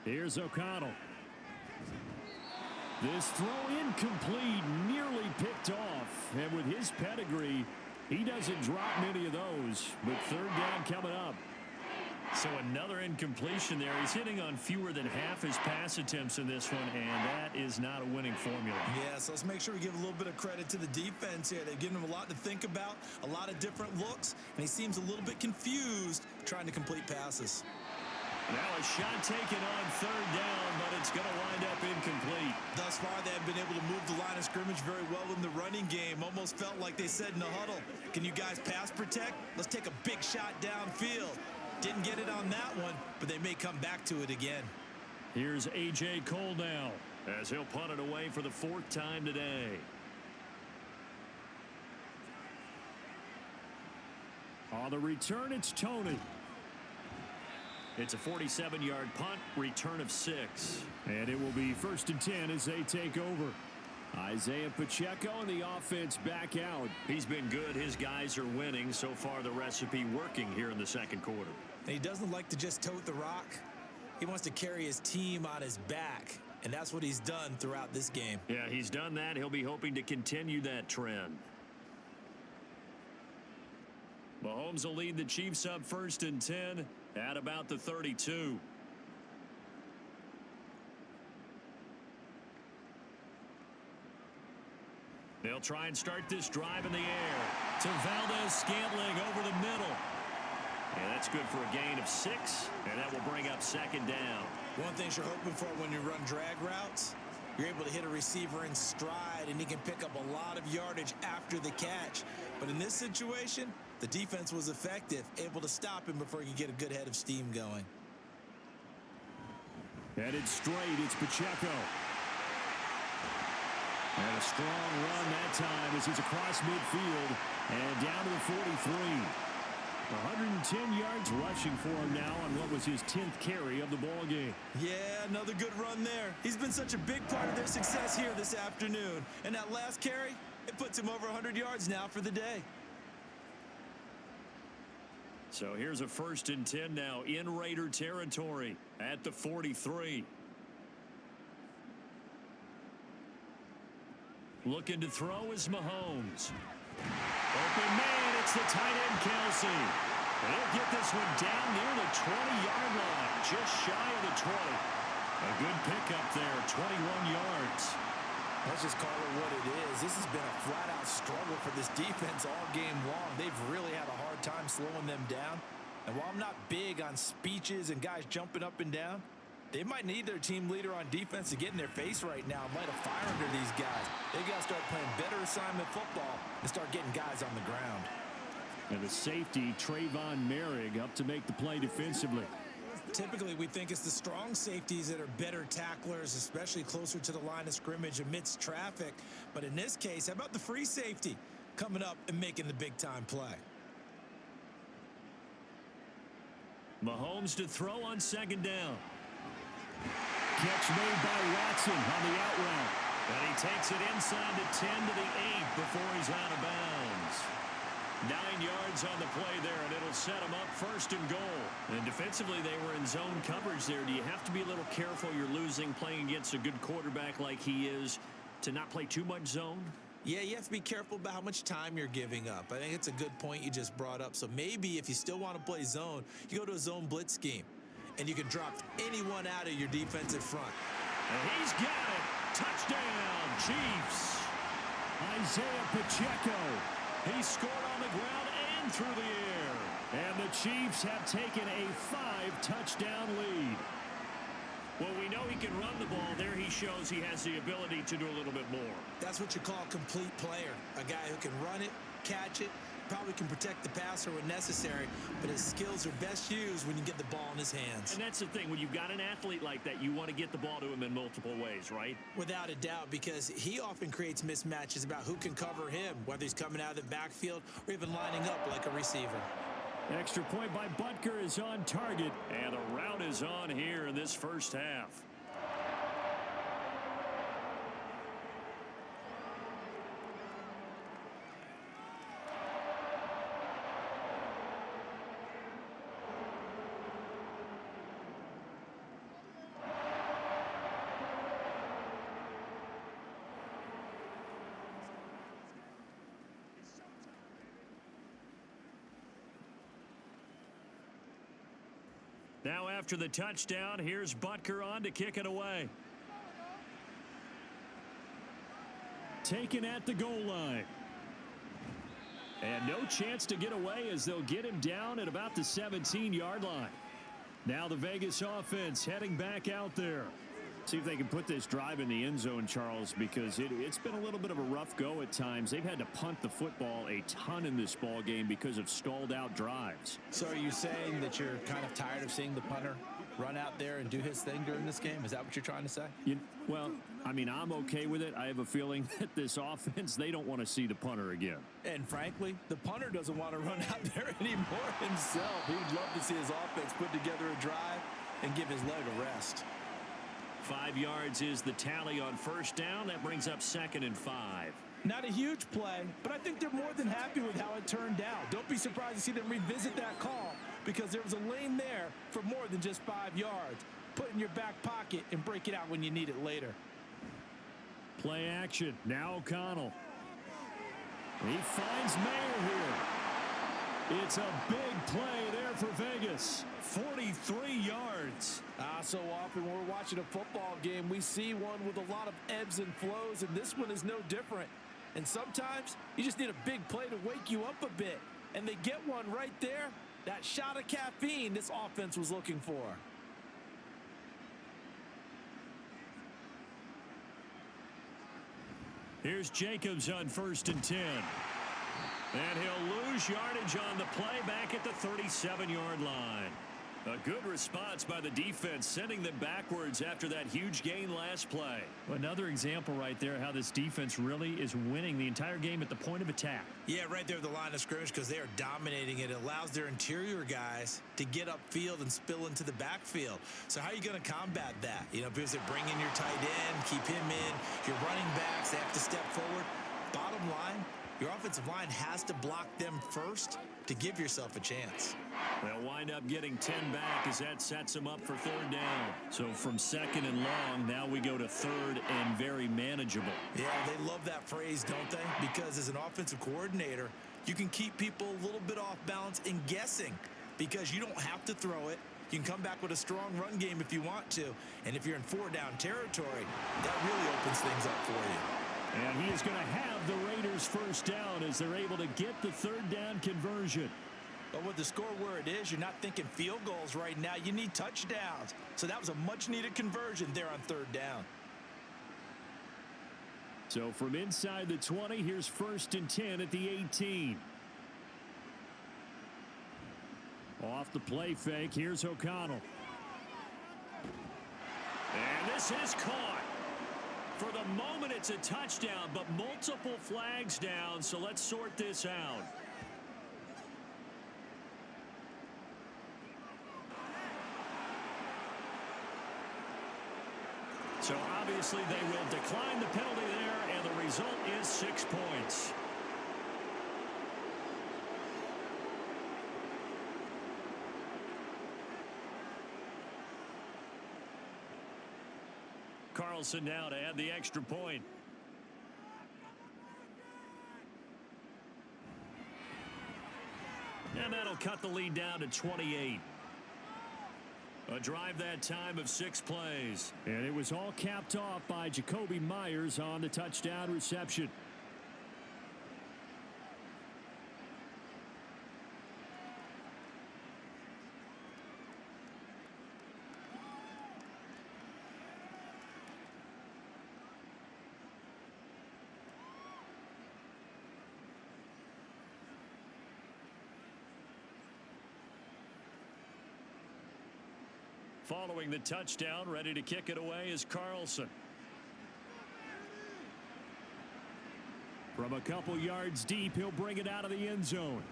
Here's O'Connell. This throw incomplete, nearly picked off. And with his pedigree, he doesn't drop many of those. But 3rd down coming up. So another incompletion there. He's hitting on fewer than half his pass attempts in this one, and that is not a winning formula. Yeah, so let's make sure we give a little bit of credit to the defense here. They've given him a lot to think about, a lot of different looks, and he seems a little bit confused trying to complete passes. Now a shot taken on 3rd down, but it's going to wind up incomplete. Thus far, they have been able to move the line of scrimmage very well in the running game. Almost felt like they said in the huddle, can you guys pass protect? Let's take a big shot downfield. Didn't get it on that one, but they may come back to it again. Here's A.J. Cole now as he'll punt it away for the 4th time today. On the return, it's Tony. It's a 47-yard punt, return of 6. And it will be 1st and 10 as they take over. Isaiah Pacheco and the offense back out. He's been good. His guys are winning. So far, the recipe working here in the 2nd quarter. And he doesn't like to just tote the rock. He wants to carry his team on his back. And that's what he's done throughout this game. Yeah, he's done that. He'll be hoping to continue that trend. Mahomes will lead the Chiefs up 1st and 10 at about the 32. They'll try and start this drive in the air to Valdez-Scantling over the middle. And that's good for a gain of 6, and that will bring up 2nd down. One thing you're hoping for when you run drag routes, you're able to hit a receiver in stride, and he can pick up a lot of yardage after the catch. But in this situation, the defense was effective, able to stop him before he could get a good head of steam going. Headed straight, it's Pacheco. And a strong run that time as he's across midfield and down to the 43. 110 yards rushing for him now on what was his 10th carry of the ball game. Yeah, another good run there. He's been such a big part of their success here this afternoon. And that last carry, it puts him over 100 yards now for the day. So here's a 1st and 10 now in Raider territory at the 43. Looking to throw is Mahomes. Open man, it's the tight end Kelsey. And he'll get this one down near the 20-yard line, just shy of the 20. A good pickup there, 21 yards. Let's just call it what it is. This has been a flat-out struggle for this defense all game long. They've really had a hard time slowing them down. And while I'm not big on speeches and guys jumping up and down, they might need their team leader on defense to get in their face right now and light a fire under these guys. They've got to start playing better assignment football and start getting guys on the ground. And the safety, Trayvon Merrick, up to make the play defensively. Typically, we think it's the strong safeties that are better tacklers, especially closer to the line of scrimmage amidst traffic. But in this case, how about the free safety coming up and making the big-time play? Mahomes to throw on second down. Catch made by Watson on the out route. And he takes it inside the 10 to the 8 before he's out of bounds. 9 yards on the play there, and it'll set him up first and goal. And defensively, they were in zone coverage there. Do you have to be a little careful? You're losing, playing against a good quarterback like he is, to not play too much zone? Yeah, you have to be careful about how much time you're giving up. I think it's a good point you just brought up. So maybe if you still want to play zone, you go to a zone blitz scheme, and you can drop anyone out of your defensive front. And he's got it. Touchdown, Chiefs. Isaiah Pacheco. He scored on the ground and through the air. And the Chiefs have taken a 5-touchdown lead. Well, we know he can run the ball. There he shows he has the ability to do a little bit more. That's what you call a complete player. A guy who can run it, catch it, probably can protect the passer when necessary, but his skills are best used when you get the ball in his hands. And that's the thing. When you've got an athlete like that, you want to get the ball to him in multiple ways, right? Without a doubt, because he often creates mismatches about who can cover him, whether he's coming out of the backfield or even lining up like a receiver. Extra point by Butker is on target, and the route is on here in this first half. Now after the touchdown, here's Butker on to kick it away. Taken at the goal line. And no chance to get away as they'll get him down at about the 17-yard line. Now the Vegas offense heading back out there. See if they can put this drive in the end zone, Charles, because it's been a little bit of a rough go at times. They've had to punt the football a ton in this ball game because of stalled out drives. So are you saying that you're kind of tired of seeing the punter run out there and do his thing during this game? Is that what you're trying to say? Well, I mean, I'm okay with it. I have a feeling that this offense, they don't want to see the punter again. And frankly, the punter doesn't want to run out there anymore himself. He would love to see his offense put together a drive and give his leg a rest. 5 yards is the tally on first down. That brings up 2nd and 5. Not a huge play, but I think they're more than happy with how it turned out. Don't be surprised to see them revisit that call because there was a lane there for more than just 5 yards. Put it in your back pocket and break it out when you need it later. Play action. Now O'Connell. He finds Mayer here. It's a big play there for Vegas. 43 yards. So often when we're watching a football game, we see one with a lot of ebbs and flows, and this one is no different. And sometimes you just need a big play to wake you up a bit. And they get one right there. That shot of caffeine this offense was looking for. Here's Jacobs on 1st and 10. And he'll lose yardage on the play back at the 37-yard line. A good response by the defense, sending them backwards after that huge gain last play. Another example right there how this defense really is winning the entire game at the point of attack. Yeah, right there at the line of scrimmage because they are dominating it. It allows their interior guys to get upfield and spill into the backfield. So how are you going to combat that? You know, because they bring in your tight end, keep him in. Your running backs, they have to step forward. Bottom line, your offensive line has to block them first to give yourself a chance. They'll wind up getting 10 back as that sets them up for 3rd down. So from 2nd and long, now we go to 3rd and very manageable. Yeah, they love that phrase, don't they? Because as an offensive coordinator, You can keep people a little bit off balance and guessing because you don't have to throw it. You can come back with a strong run game if you want to. And if you're in 4-down territory, that really opens things up for you. And he is going to have the Raiders first down as they're able to get the third down conversion. But with the score where it is, you're not thinking field goals right now. You need touchdowns. So that was a much-needed conversion there on third down. So from inside the 20, here's 1st and 10 at the 18. Off the play fake, here's O'Connell. And this is caught. For the moment, it's a touchdown, but multiple flags down, so let's sort this out. So obviously they will decline the penalty there, and the result is 6 points. Carlson now to add the extra point. And that'll cut the lead down to 28. A drive that time of 6 plays. And it was all capped off by Jacoby Myers on the touchdown reception. Following the touchdown, ready to kick it away is Carlson. From a couple yards deep, he'll bring it out of the end zone.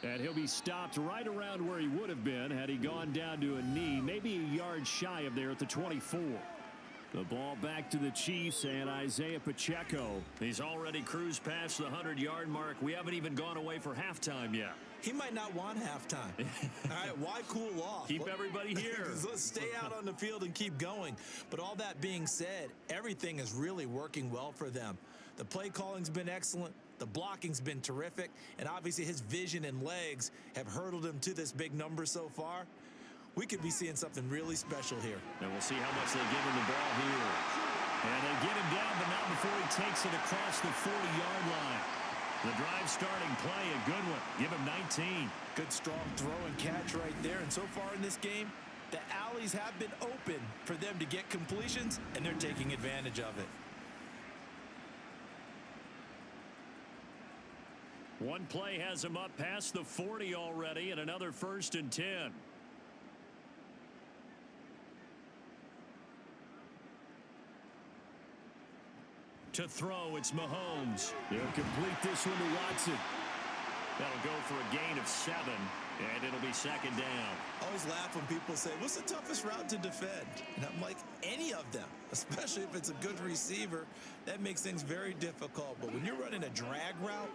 And he'll be stopped right around where he would have been had he gone down to a knee, maybe a yard shy of there at the 24. The ball back to the Chiefs and Isaiah Pacheco. He's already cruised past the 100-yard mark. We haven't even gone away for halftime yet. He might not want halftime. All right, why cool off? Keep everybody here. Let's stay out on the field and keep going. But all that being said, everything is really working well for them. The play calling's been excellent. The blocking's been terrific. And obviously his vision and legs have hurdled him to this big number so far. We could be seeing something really special here. And we'll see how much they give him the ball here. And they get him down, but not before he takes it across the 40-yard line. The drive starting play, a good one. Give him 19. Good strong throw and catch right there. And so far in this game, the alleys have been open for them to get completions, and they're taking advantage of it. One play has him up past the 40 already, and another 1st and 10. To throw, it's Mahomes. He'll complete this one to Watson. That'll go for a gain of 7, and it'll be 2nd down. I always laugh when people say, what's the toughest route to defend? And I'm like, any of them, especially if it's a good receiver. That makes things very difficult. But when you're running a drag route,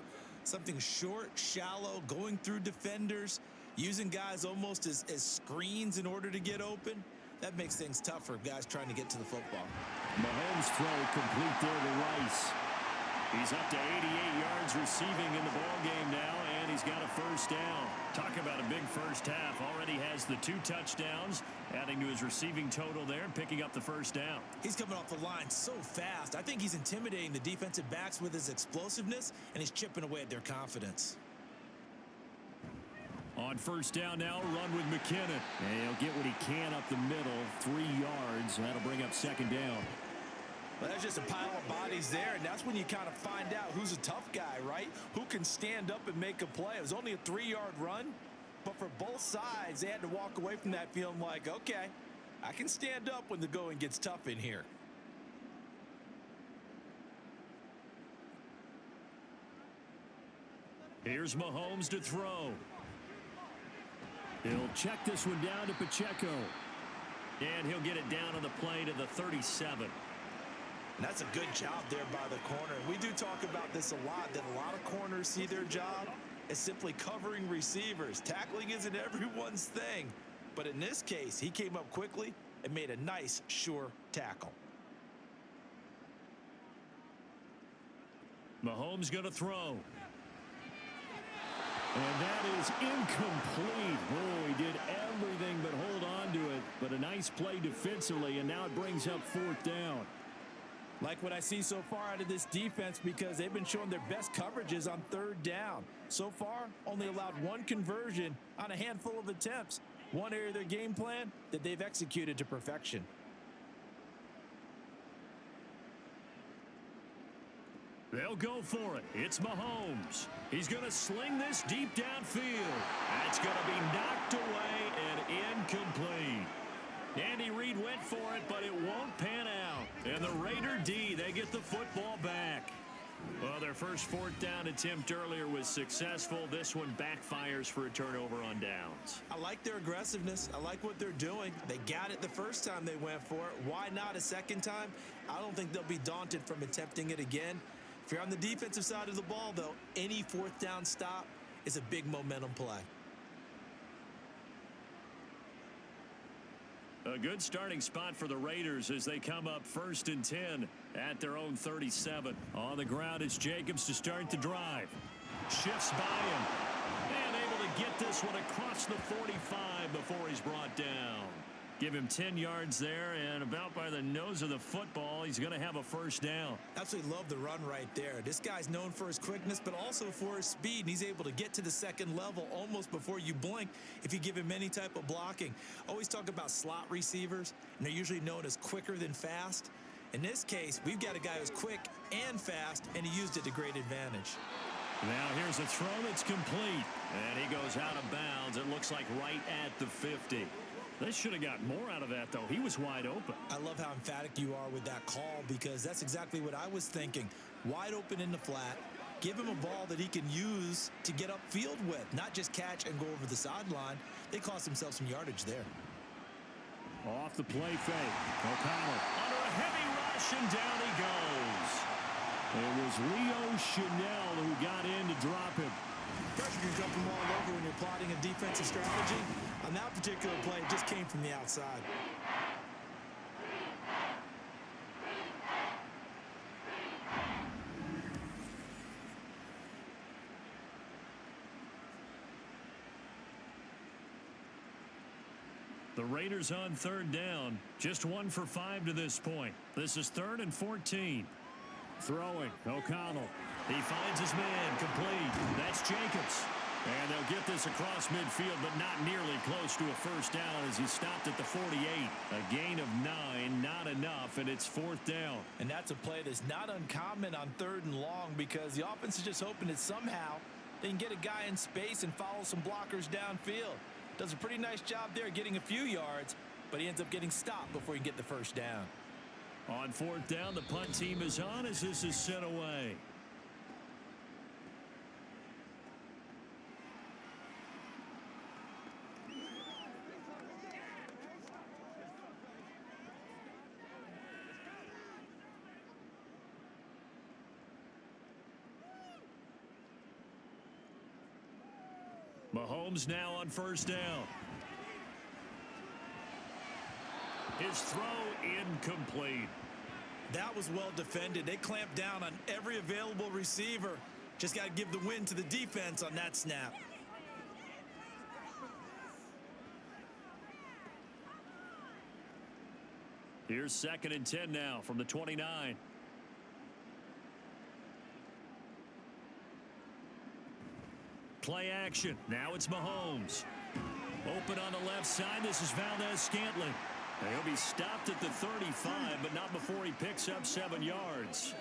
something short, shallow, going through defenders, using guys almost as screens in order to get open, that makes things tough for guys trying to get to the football. Mahomes' throw complete there to Rice. He's up to 88 yards receiving in the ball game now, and he's got a 1st down. Talk about a big first half. Already has the 2 touchdowns, adding to his receiving total there and picking up the 1st down. He's coming off the line so fast. I think he's intimidating the defensive backs with his explosiveness, and he's chipping away at their confidence. On 1st down now, run with McKinnon. And he'll get what he can up the middle, 3 yards. That'll bring up 2nd down. Well, there's just a pile of bodies there, and that's when you kind of find out who's a tough guy, right? Who can stand up and make a play. It was only a 3-yard run, but for both sides, they had to walk away from that feeling like, okay, I can stand up when the going gets tough in here. Here's Mahomes to throw. He'll check this one down to Pacheco. And he'll get it down on the play to the 37. And that's a good job there by the corner. We do talk about this a lot, that a lot of corners see their job as simply covering receivers. Tackling isn't everyone's thing. But in this case, he came up quickly and made a nice, sure tackle. Mahomes going to throw. And that is incomplete. Oh, he did everything but hold on to it. But a nice play defensively, and now it brings up 4th down. Like what I see so far out of this defense because they've been showing their best coverages on 3rd down. So far, only allowed 1 conversion on a handful of attempts. One area of their game plan that they've executed to perfection. They'll go for it. It's Mahomes. He's going to sling this deep downfield. That's going to be knocked away and incomplete. Andy Reid went for it, but it won't pan out. And the Raider D, they get the football back. Well, their first 4th down attempt earlier was successful. This one backfires for a turnover on downs. I like their aggressiveness. I like what they're doing. They got it the first time they went for it. Why not a second time? I don't think they'll be daunted from attempting it again. If you're on the defensive side of the ball, though, any 4th down stop is a big momentum play. A good starting spot for the Raiders as they come up 1st and 10 at their own 37. On the ground is Jacobs to start the drive. Shifts by him. And able to get this one across the 45 before he's brought down. Give him 10 yards there, and about by the nose of the football, he's going to have a 1st down. Absolutely love the run right there. This guy's known for his quickness, but also for his speed, and he's able to get to the 2nd level almost before you blink if you give him any type of blocking. Always talk about slot receivers, and they're usually known as quicker than fast. In this case, we've got a guy who's quick and fast, and he used it to great advantage. Now here's a throw that's complete, and he goes out of bounds. It looks like right at the 50. They should have got more out of that, though. He was wide open. I love how emphatic you are with that call because that's exactly what I was thinking. Wide open in the flat. Give him a ball that he can use to get upfield with, not just catch and go over the sideline. They cost themselves some yardage there. Off the play fake. O'Connell under a heavy rush, and down he goes. It was Leo Chanel who got in to drop him. Pressure can come from all over when you're plotting a defensive strategy. On that particular play, it just came from the outside. The Raiders on 3rd down. Just 1 for 5 to this point. This is 3rd and 14. Throwing. O'Connell. He finds his man. Complete. That's Jacobs. And they'll get this across midfield, but not nearly close to a 1st down as he stopped at the 48. A gain of 9, not enough, and it's 4th down. And that's a play that's not uncommon on 3rd and long because the offense is just hoping that somehow they can get a guy in space and follow some blockers downfield. Does a pretty nice job there getting a few yards, but he ends up getting stopped before he can get the 1st down. On 4th down, the punt team is on as this is sent away. Mahomes now on 1st down. His throw incomplete. That was well defended. They clamped down on every available receiver. Just got to give the win to the defense on that snap. Here's 2nd and 10 now from the 29. Play action. Now it's Mahomes. Open on the left side. This is Valdez-Scantling. He'll be stopped at the 35, but not before he picks up 7 yards.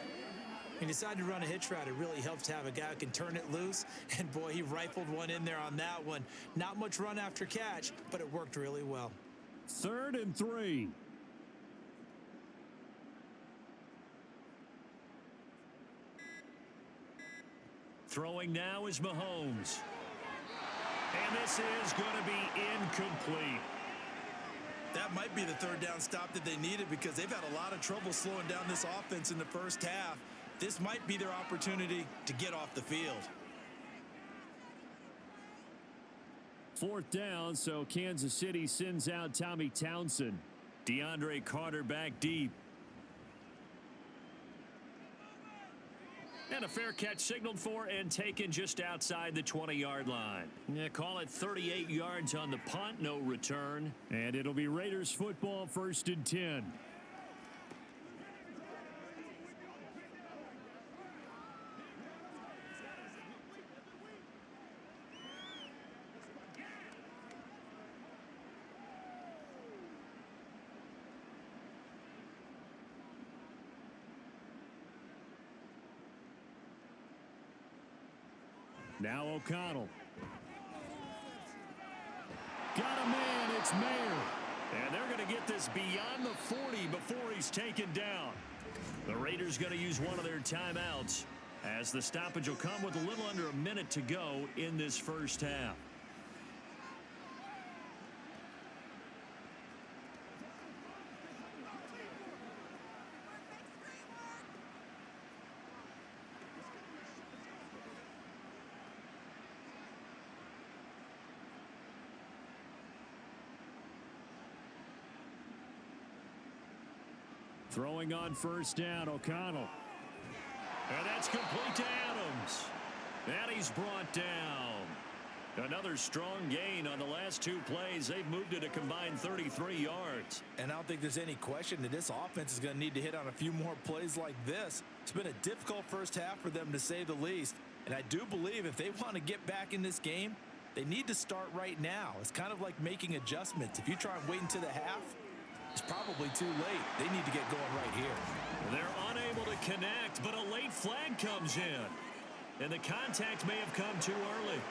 He decided to run a hitch route. It really helps to have a guy who can turn it loose. And, boy, he rifled one in there on that one. Not much run after catch, but it worked really well. 3rd and 3. Throwing now is Mahomes. And this is going to be incomplete. That might be the 3rd down stop that they needed because they've had a lot of trouble slowing down this offense in the first half. This might be their opportunity to get off the field. 4th down, so Kansas City sends out Tommy Townsend. DeAndre Carter back deep. And a fair catch signaled for and taken just outside the 20-yard line. Yeah, call it 38 yards on the punt, no return. And it'll be Raiders football, 1st and 10. Now O'Connell. Got a man, it's Mayer. And they're going to get this beyond the 40 before he's taken down. The Raiders going to use one of their timeouts as the stoppage will come with a little under a minute to go in this first half. Throwing on 1st down, O'Connell. And that's complete to Adams. And he's brought down. Another strong gain on the last 2 plays. They've moved it a combined 33 yards. And I don't think there's any question that this offense is going to need to hit on a few more plays like this. It's been a difficult first half for them, to say the least. And I do believe if they want to get back in this game, they need to start right now. It's kind of like making adjustments. If you try and wait until the half, it's probably too late. They need to get going right here. They're unable to connect, but a late flag comes in. And the contact may have come too early.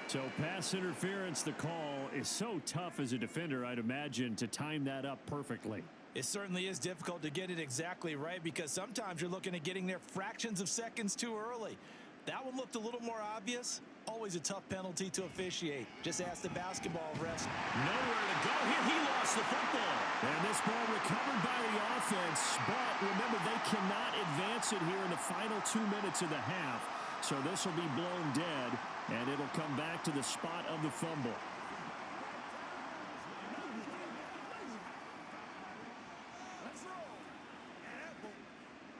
So pass interference, the call is so tough as a defender, I'd imagine, to time that up perfectly. It certainly is difficult to get it exactly right because sometimes you're looking at getting there fractions of seconds too early. That one looked a little more obvious. Always a tough penalty to officiate. Just ask the basketball refs. Nowhere to go here. He lost the football. And this ball recovered by the offense. But remember, they cannot advance it here in the final 2 minutes of the half. So this will be blown dead, and it'll come back to the spot of the fumble.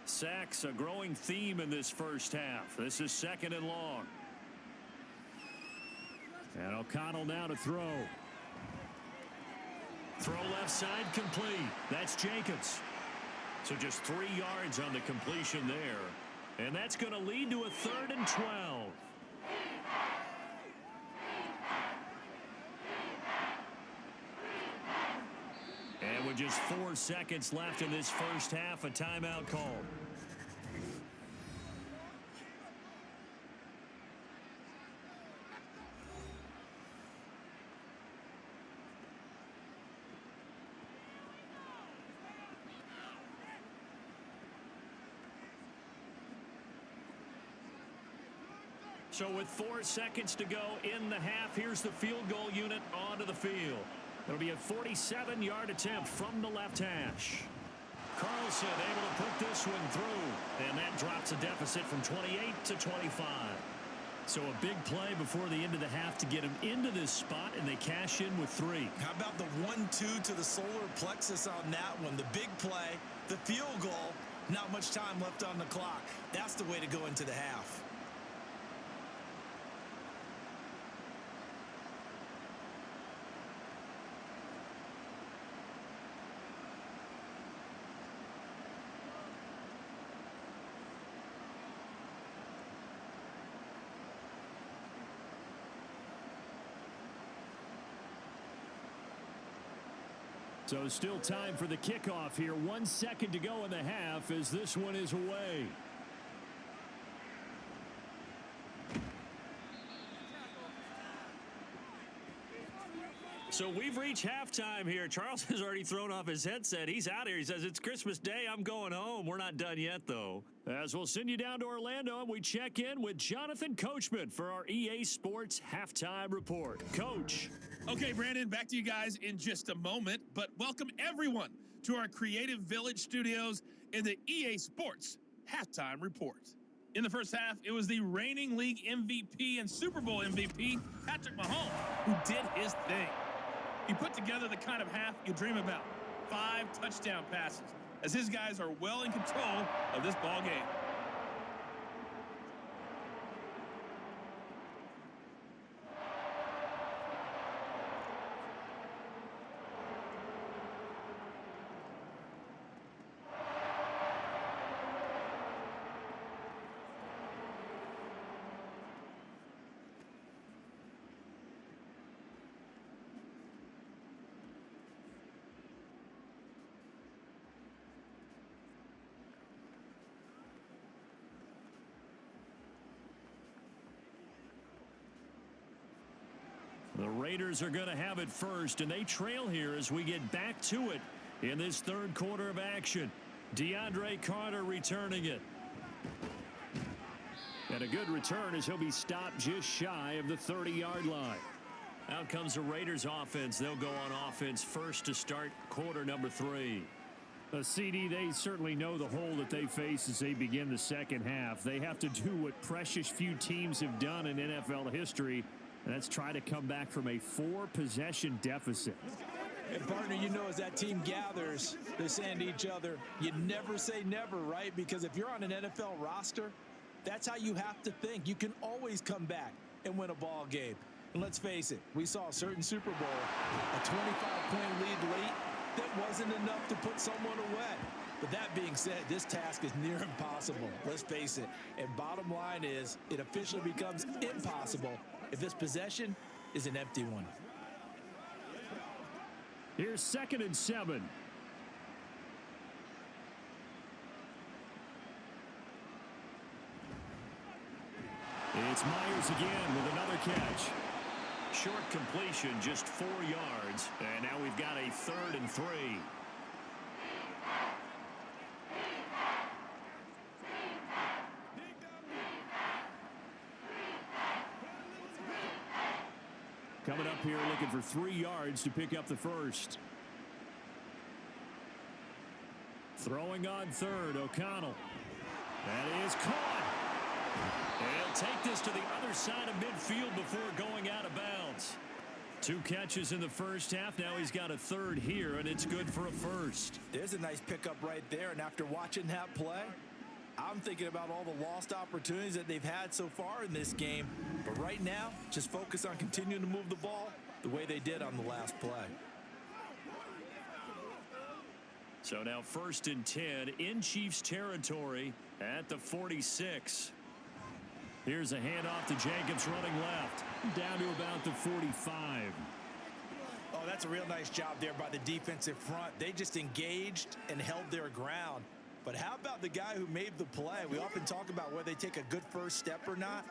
Sacks, a growing theme in this first half. This is 2nd and long. And O'Connell now to throw. Throw left side complete. That's Jacobs. So just 3 yards on the completion there. And that's going to lead to a 3rd and 12. And with just 4 seconds left in this first half, a timeout called. So with 4 seconds to go in the half, here's the field goal unit onto the field. It'll be a 47-yard attempt from the left hash. Carlson able to put this one through, and that drops a deficit from 28 to 25. So a big play before the end of the half to get him into this spot, and they cash in with 3. How about the 1-2 to the solar plexus on that one? The big play, the field goal, not much time left on the clock. That's the way to go into the half. So still time for the kickoff here. 1 second to go in the half as this one is away. So we've reached halftime here. Charles has already thrown off his headset. He's out here. He says, it's Christmas Day. I'm going home. We're not done yet, though. As we'll send you down to Orlando, and we check in with Jonathan Coachman for our EA Sports Halftime Report. Coach. Okay, Brandon, back to you guys in just a moment, but welcome everyone to our Creative Village studios in the EA Sports Halftime Report. In the first half, it was the reigning league MVP and Super Bowl MVP, Patrick Mahomes, who did his thing. He put together the kind of half you dream about. 5 touchdown passes, as his guys are well in control of this ball game. The Raiders are going to have it first, and they trail here as we get back to it in this third quarter of action. DeAndre Carter returning it. And a good return as he'll be stopped just shy of the 30-yard line. Out comes the Raiders offense. They'll go on offense first to start quarter number 3. CD, they certainly know the hole that they face as they begin the second half. They have to do what precious few teams have done in NFL history, and that's try to come back from a 4-possession deficit. And partner, you know, as that team gathers, they're saying to each other, you never say never, right? Because if you're on an NFL roster, that's how you have to think. You can always come back and win a ball game. And let's face it, we saw a certain Super Bowl, a 25-point lead late, that wasn't enough to put someone away. But that being said, this task is near impossible. Let's face it. And bottom line is, it officially becomes impossible if this possession is an empty one. Here's 2nd and 7. It's Myers again with another catch. Short completion, just 4 yards. And now we've got a 3rd and 3. Coming up here looking for 3 yards to pick up the first. Throwing on 3rd, O'Connell. That is caught. He'll take this to the other side of midfield before going out of bounds. 2 catches in the first half. Now he's got a 3rd here, and it's good for a first. There's a nice pickup right there, and after watching that play, I'm thinking about all the lost opportunities that they've had so far in this game. But right now, just focus on continuing to move the ball the way they did on the last play. So now 1st and 10 in Chiefs territory at the 46. Here's a handoff to Jacobs running left. Down to about the 45. Oh, that's a real nice job there by the defensive front. They just engaged and held their ground. But how about the guy who made the play? We often talk about whether they take a good first step or not.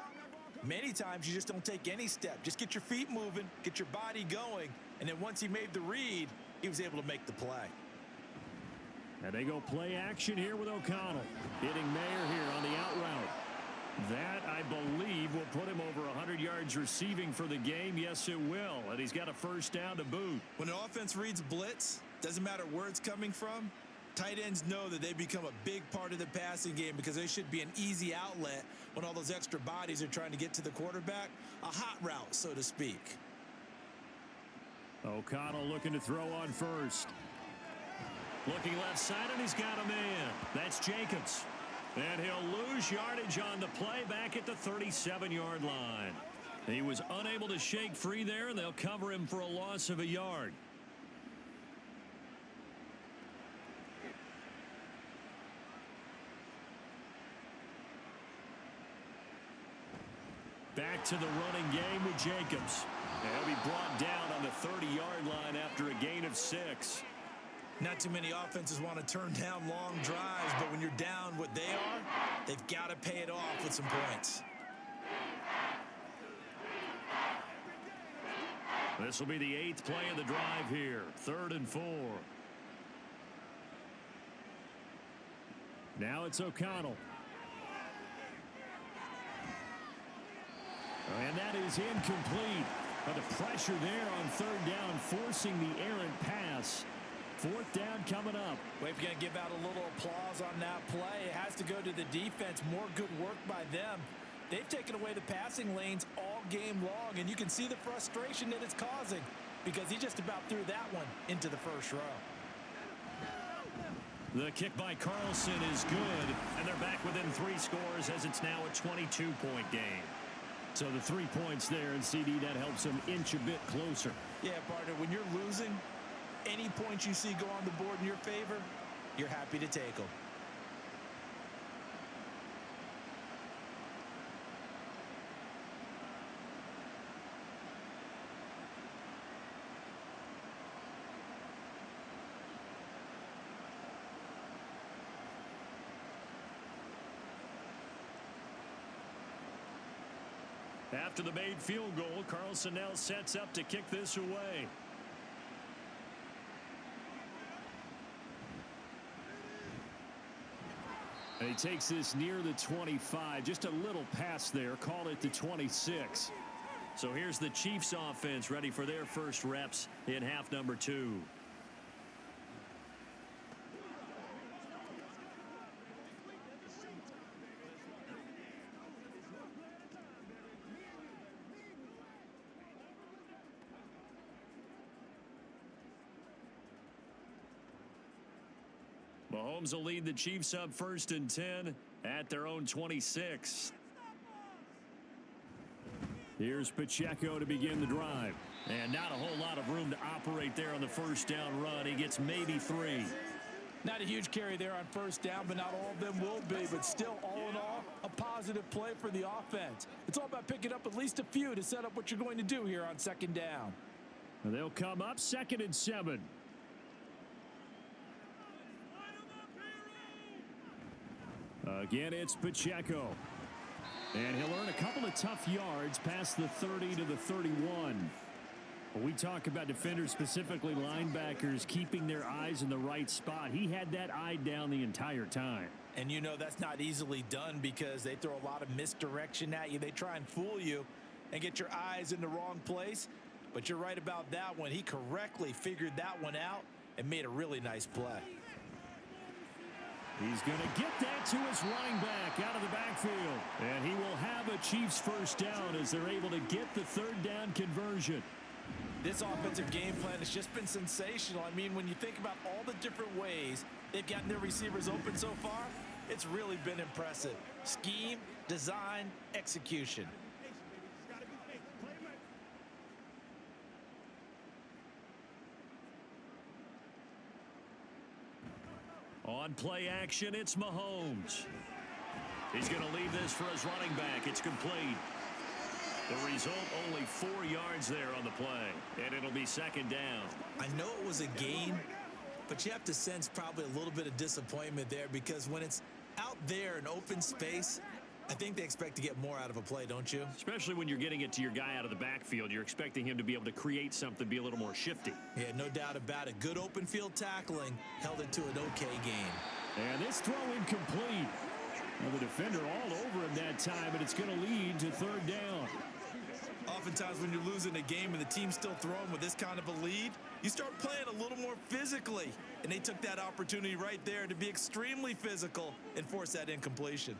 Many times you just don't take any step. Just get your feet moving, get your body going, and then once he made the read, he was able to make the play. And they go play action here with O'Connell. Hitting Mayer here on the out route. That, I believe, will put him over 100 yards receiving for the game. Yes, it will. And he's got a first down to boot. When an offense reads blitz, doesn't matter where it's coming from, tight ends know that they become a big part of the passing game because they should be an easy outlet when all those extra bodies are trying to get to the quarterback. A hot route, so to speak. O'Connell looking to throw on first. Looking left side, and he's got a man. That's Jacobs. And he'll lose yardage on the play back at the 37-yard line. He was unable to shake free there, and they'll cover him for a loss of a yard. Back to the running game with Jacobs. And he'll be brought down on the 30-yard line after a gain of 6. Not too many offenses want to turn down long drives, but when you're down what they are, they've got to pay it off with some points. This will be the 8th play of the drive here. 3rd and 4. Now it's O'Connell. And that is incomplete. But the pressure there on 3rd down, forcing the errant pass. 4th down coming up. Well, if you're going to give out a little applause on that play, it has to go to the defense. More good work by them. They've taken away the passing lanes all game long, and you can see the frustration that it's causing because he just about threw that one into the first row. The kick by Carlson is good, and they're back within 3 scores as it's now a 22-point game. So the 3 points there, and CD, that helps them inch a bit closer. Yeah, partner, when you're losing, any points you see go on the board in your favor, you're happy to take them. After the made field goal, Carlson now sets up to kick this away. And he takes this near the 25, just a little pass there, call it the 26. So here's the Chiefs offense ready for their first reps in half number 2. Mahomes will lead the Chiefs up 1st and 10 at their own 26. Here's Pacheco to begin the drive. And not a whole lot of room to operate there on the first down run. He gets maybe 3. Not a huge carry there on first down, but not all of them will be. But still, all in all, a positive play for the offense. It's all about picking up at least a few to set up what you're going to do here on 2nd down. And they'll come up 2nd and 7. Again, it's Pacheco. And he'll earn a couple of tough yards past the 30 to the 31. When we talk about defenders, specifically linebackers, keeping their eyes in the right spot, he had that eye down the entire time. And you know that's not easily done because they throw a lot of misdirection at you. They try and fool you and get your eyes in the wrong place. But you're right about that one. He correctly figured that one out and made a really nice play. He's going to get that to his running back out of the backfield. And he will have a Chiefs first down as they're able to get the 3rd down conversion. This offensive game plan has just been sensational. I mean, when you think about all the different ways they've gotten their receivers open so far, it's really been impressive. Scheme, design, execution. On play action, it's Mahomes. He's going to leave this for his running back. It's complete. The result, only 4 yards there on the play, and it'll be 2nd down. I know it was a gain, but you have to sense probably a little bit of disappointment there because when it's out there in open space, I think they expect to get more out of a play, don't you? Especially when you're getting it to your guy out of the backfield. You're expecting him to be able to create something, be a little more shifty. Yeah, no doubt about it. Good open field tackling held it to an okay game. And this throw incomplete. Well, the defender all over him that time, and it's going to lead to 3rd down. Oftentimes when you're losing a game and the team's still throwing with this kind of a lead, you start playing a little more physically. And they took that opportunity right there to be extremely physical and force that incompletion.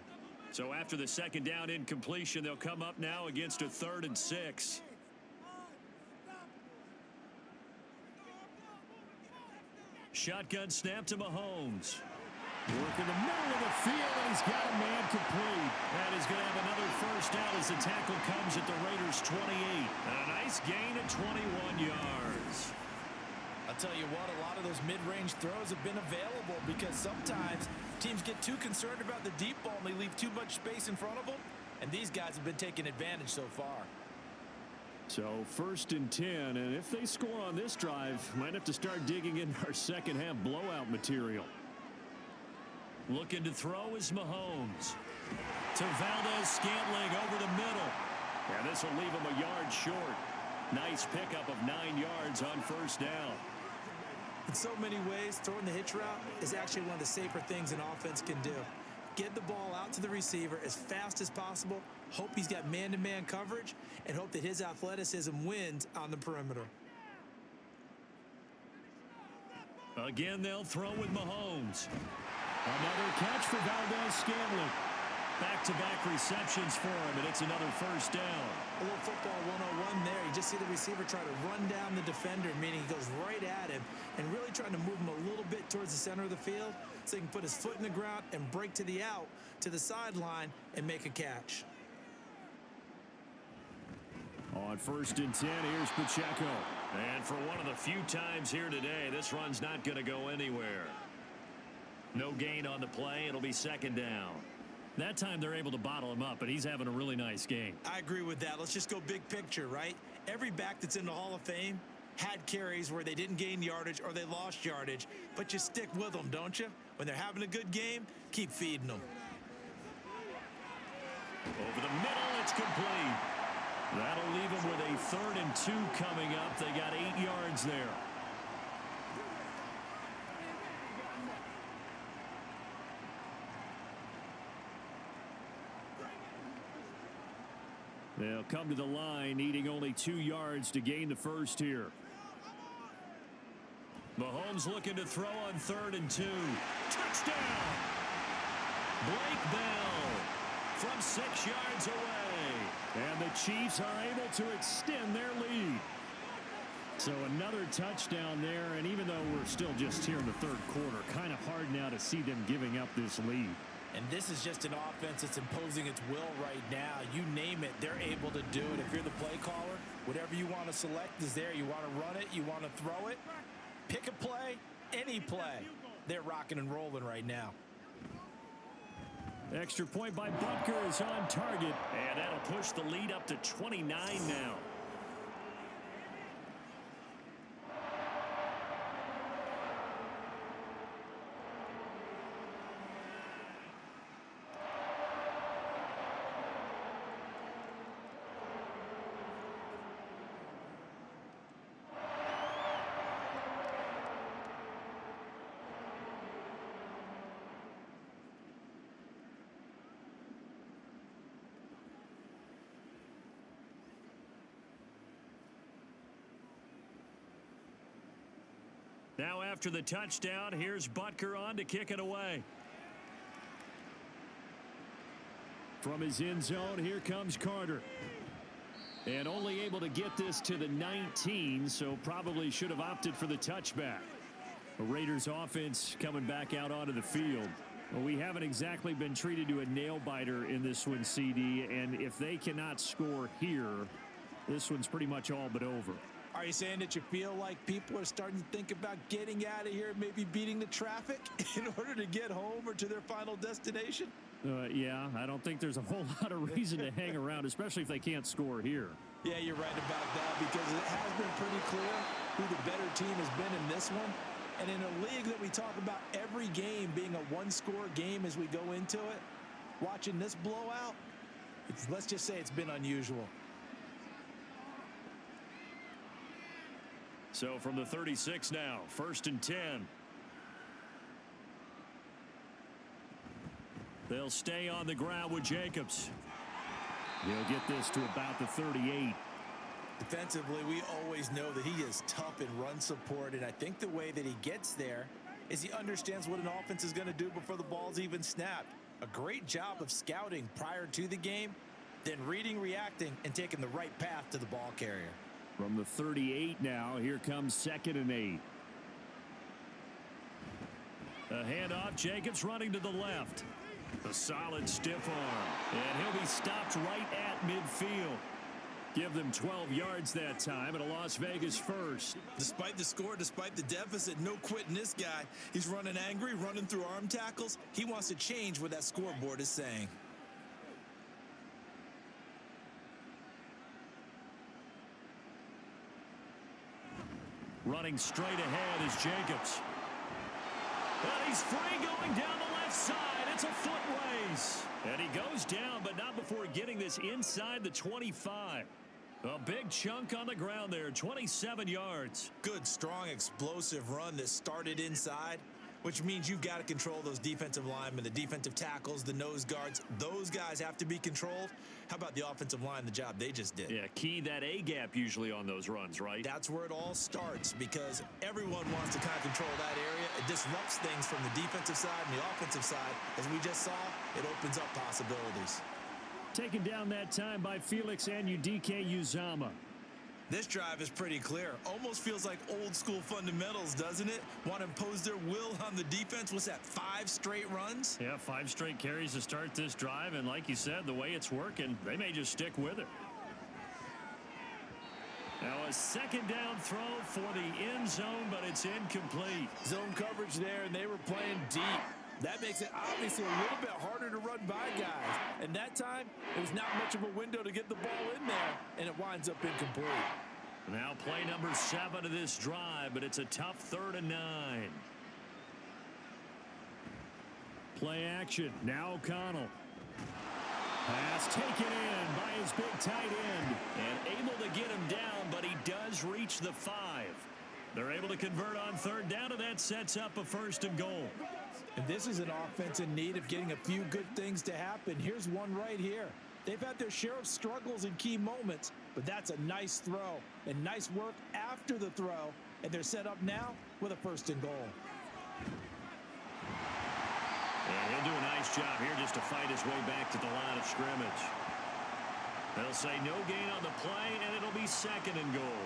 So after the 2nd down incompletion, they'll come up now against a 3rd and 6. Shotgun snap to Mahomes. Work in the middle of the field, and he's got a man complete. That is going to have another first down as the tackle comes at the Raiders' 28. And a nice gain of 21 yards. I'll tell you what, a lot of those mid-range throws have been available because sometimes teams get too concerned about the deep ball and they leave too much space in front of them. And these guys have been taking advantage so far. So 1st and 10, and if they score on this drive, might have to start digging into our second half blowout material. Looking to throw is Mahomes. To Valdez-Scantling over the middle. And this will leave him a yard short. Nice pickup of 9 yards on first down. In so many ways, throwing the hitch route is actually one of the safer things an offense can do. Get the ball out to the receiver as fast as possible, hope he's got man-to-man coverage, and hope that his athleticism wins on the perimeter. Again, they'll throw with Mahomes. Another catch for Valdez-Scantling. Back-to-back receptions for him, and it's another first down. A little football 101 there. You just see the receiver try to run down the defender, meaning he goes right at him and really trying to move him a little bit towards the center of the field so he can put his foot in the ground and break to the out, to the sideline, and make a catch. On 1st and 10, here's Pacheco. And for one of the few times here today, this run's not going to go anywhere. No gain on the play. It'll be 2nd down. That time they're able to bottle him up, but he's having a really nice game. I agree with that. Let's just go big picture, right? Every back that's in the Hall of Fame had carries where they didn't gain yardage or they lost yardage, but you stick with them, don't you? When they're having a good game, keep feeding them. Over the middle, it's complete. That'll leave them with a 3rd and 2 coming up. They got 8 yards there. They'll come to the line, needing only 2 yards to gain the first here. Mahomes looking to throw on 3rd and 2. Touchdown! Blake Bell from 6 yards away. And the Chiefs are able to extend their lead. So another touchdown there, and even though we're still just here in the 3rd quarter, kind of hard now to see them giving up this lead. And this is just an offense that's imposing its will right now. You name it, they're able to do it. If you're the play caller, whatever you want to select is there. You want to run it, you want to throw it. Pick a play, any play. They're rocking and rolling right now. Extra point by Butker is on target, and that'll push the lead up to 29 now. Now after the touchdown, here's Butker on to kick it away. From his end zone, here comes Carter. And only able to get this to the 19, so probably should have opted for the touchback. The Raiders offense coming back out onto the field. Well, we haven't exactly been treated to a nail-biter in this one, CD, and if they cannot score here, this one's pretty much all but over. Are you saying that you feel like people are starting to think about getting out of here, maybe beating the traffic in order to get home or to their final destination? Yeah, I don't think there's a whole lot of reason to hang around, especially if they can't score here. Yeah, you're right about that because it has been pretty clear who the better team has been in this one. And in a league that we talk about every game being a one-score game as we go into it, watching this blowout, let's just say it's been unusual. So from the 36 now, 1st and 10. They'll stay on the ground with Jacobs. He'll get this to about the 38. Defensively, we always know that he is tough in run support, and I think the way that he gets there is he understands what an offense is going to do before the ball's even snapped. A great job of scouting prior to the game, then reading, reacting, and taking the right path to the ball carrier. From the 38 now, here comes 2nd and 8. A handoff, Jacobs running to the left. A solid stiff arm, and he'll be stopped right at midfield. Give them 12 yards that time, and a Las Vegas first. Despite the score, despite the deficit, no quitting this guy. He's running angry, running through arm tackles. He wants to change what that scoreboard is saying. Running straight ahead is Jacobs. And he's free going down the left side. It's a foot race. And he goes down, but not before getting this inside the 25. A big chunk on the ground there, 27 yards. Good, strong, explosive run that started inside. which means you've got to control those defensive linemen, the defensive tackles, the nose guards. Those guys have to be controlled. How about the offensive line, the job they just did? Yeah, key that A-gap usually on those runs, right? That's where it all starts because everyone wants to kind of control that area. It disrupts things from the defensive side and the offensive side. As we just saw, it opens up possibilities. Taken down that time by Felix Anudike-Uzomah. This drive is pretty clear. Almost feels like old school fundamentals, doesn't it? Want to impose their will on the defense. What's that, 5 straight runs? Yeah, 5 straight carries to start this drive, and like you said, the way it's working, they may just stick with it. Now a second down throw for the end zone, but it's incomplete. Zone coverage there, and they were playing deep. That makes it obviously a little bit harder to run by guys. And that time, it was not much of a window to get the ball in there, and it winds up incomplete. Now play number 7 of this drive, but it's a tough 3rd and 9. Play action. Now O'Connell. Pass taken in by his big tight end. And able to get him down, but he does reach the 5. They're able to convert on 3rd down, and that sets up a 1st and goal. And this is an offense in need of getting a few good things to happen. Here's one right here. They've had their share of struggles in key moments, but that's a nice throw and nice work after the throw. And they're set up now with a 1st and goal. And he'll do a nice job here just to fight his way back to the line of scrimmage. They'll say no gain on the play, and it'll be 2nd and goal.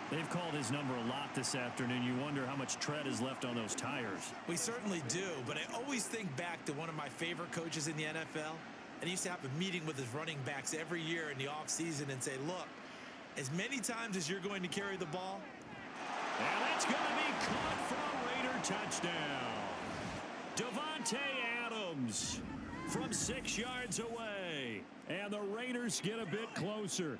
They've called his number a lot this afternoon. You wonder how much tread is left on those tires. We certainly do, but I always think back to one of my favorite coaches in the NFL. And he used to have a meeting with his running backs every year in the offseason and say, look, as many times as you're going to carry the ball. And that's going to be caught for a Raider touchdown. Davante Adams from 6 yards away. And the Raiders get a bit closer.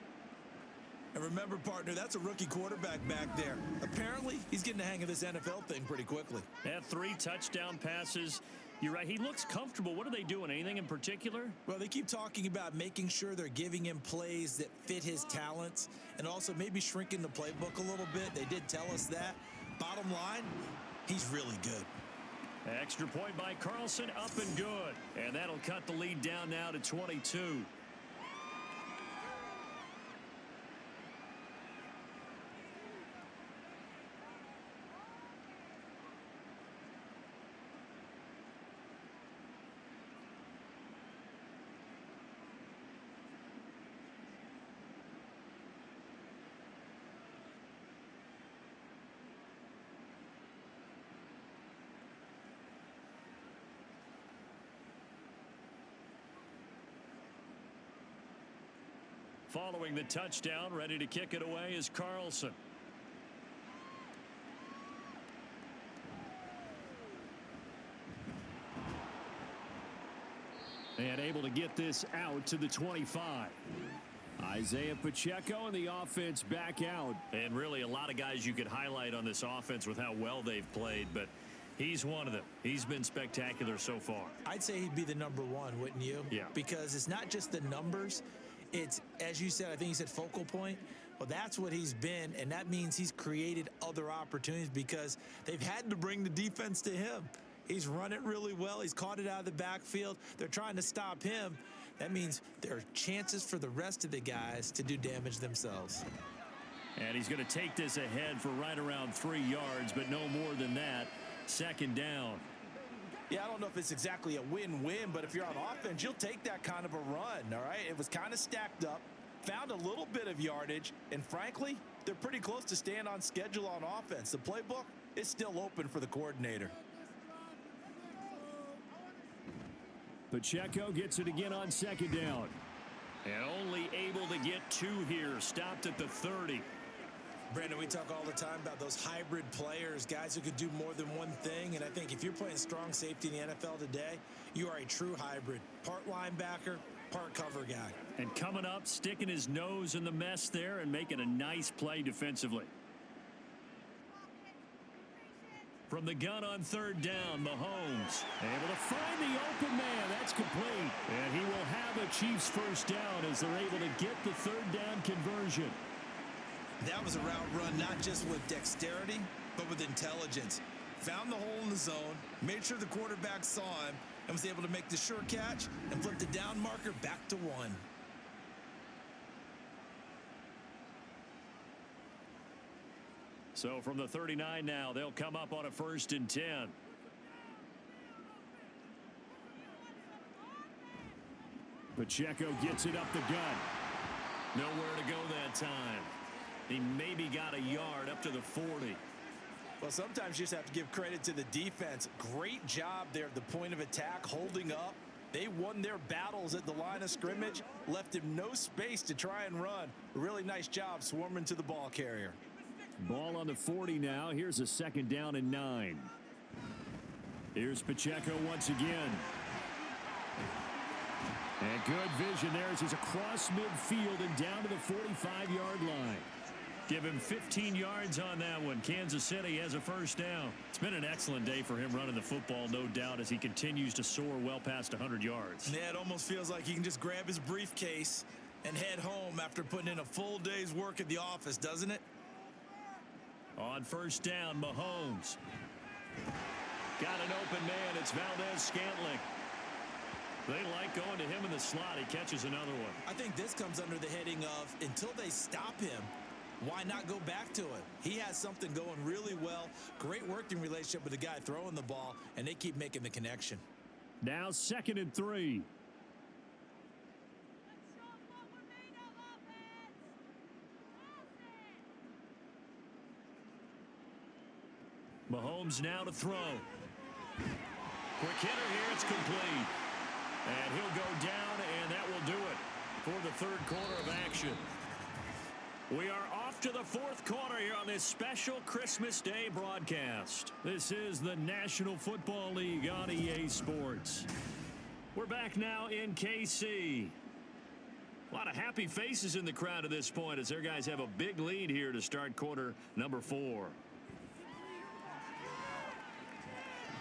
And remember, partner, that's a rookie quarterback back there. Apparently, he's getting the hang of this NFL thing pretty quickly. Had 3 touchdown passes. You're right. He looks comfortable. What are they doing? Anything in particular? Well, they keep talking about making sure they're giving him plays that fit his talents and also maybe shrinking the playbook a little bit. They did tell us that. Bottom line, he's really good. Extra point by Carlson, up and good. And that'll cut the lead down now to 22. Following the touchdown, ready to kick it away is Carlson. And able to get this out to the 25. Isaiah Pacheco and the offense back out. And really a lot of guys you could highlight on this offense with how well they've played, but he's one of them. He's been spectacular so far. I'd say he'd be the number 1, wouldn't you? Yeah. Because it's not just the numbers. It's, as you said, I think you said focal point. Well, that's what he's been, and that means he's created other opportunities because they've had to bring the defense to him. He's run it really well. He's caught it out of the backfield. They're trying to stop him. That means there are chances for the rest of the guys to do damage themselves. And he's going to take this ahead for right around 3 yards, but no more than that. 2nd down. Yeah, I don't know if it's exactly a win-win, but if you're on offense, you'll take that kind of a run, all right? It was kind of stacked up, found a little bit of yardage, and frankly, they're pretty close to staying on schedule on offense. The playbook is still open for the coordinator. Pacheco gets it again on 2nd down. And only able to get 2 here. Stopped at the 30. Brandon, we talk all the time about those hybrid players, guys who could do more than one thing. And I think if you're playing strong safety in the NFL today, you are a true hybrid. Part linebacker, part cover guy. And coming up, sticking his nose in the mess there and making a nice play defensively. From the gun on 3rd down, Mahomes able to find the open man. That's complete. And he will have a Chiefs 1st down as they're able to get the 3rd down conversion. That was a route run not just with dexterity, but with intelligence. found the hole in the zone, made sure the quarterback saw him, and was able to make the sure catch and flip the down marker back to 1. So from the 39 now, they'll come up on a 1st and 10. Pacheco gets it up the gut. Nowhere to go that time. He maybe got a yard up to the 40. Well, sometimes you just have to give credit to the defense. Great job there at the point of attack, holding up. They won their battles at the line of scrimmage, left him no space to try and run. A really nice job swarming to the ball carrier. Ball on the 40 now. Here's a 2nd down and 9. Here's Pacheco once again. And good vision there as he's across midfield and down to the 45-yard line. Give him 15 yards on that one. Kansas City has a 1st down. It's been an excellent day for him running the football, no doubt, as he continues to soar well past 100 yards. Yeah, it almost feels like he can just grab his briefcase and head home after putting in a full day's work at the office, doesn't it? On 1st down, Mahomes. Got an open man. It's Valdez-Scantling. They like going to him in the slot. He catches another one. I think this comes under the heading of until they stop him, why not go back to it? He has something going really well. Great working relationship with the guy throwing the ball, and they keep making the connection. Now 2nd and 3. Mahomes now to throw. Quick hitter here. It's complete. And he'll go down, and that will do it for the 3rd quarter of action. We are off to the 4th quarter here on this special Christmas Day broadcast. This is the National Football League on EA Sports. We're back now in KC. A lot of happy faces in the crowd at this point as their guys have a big lead here to start quarter number 4.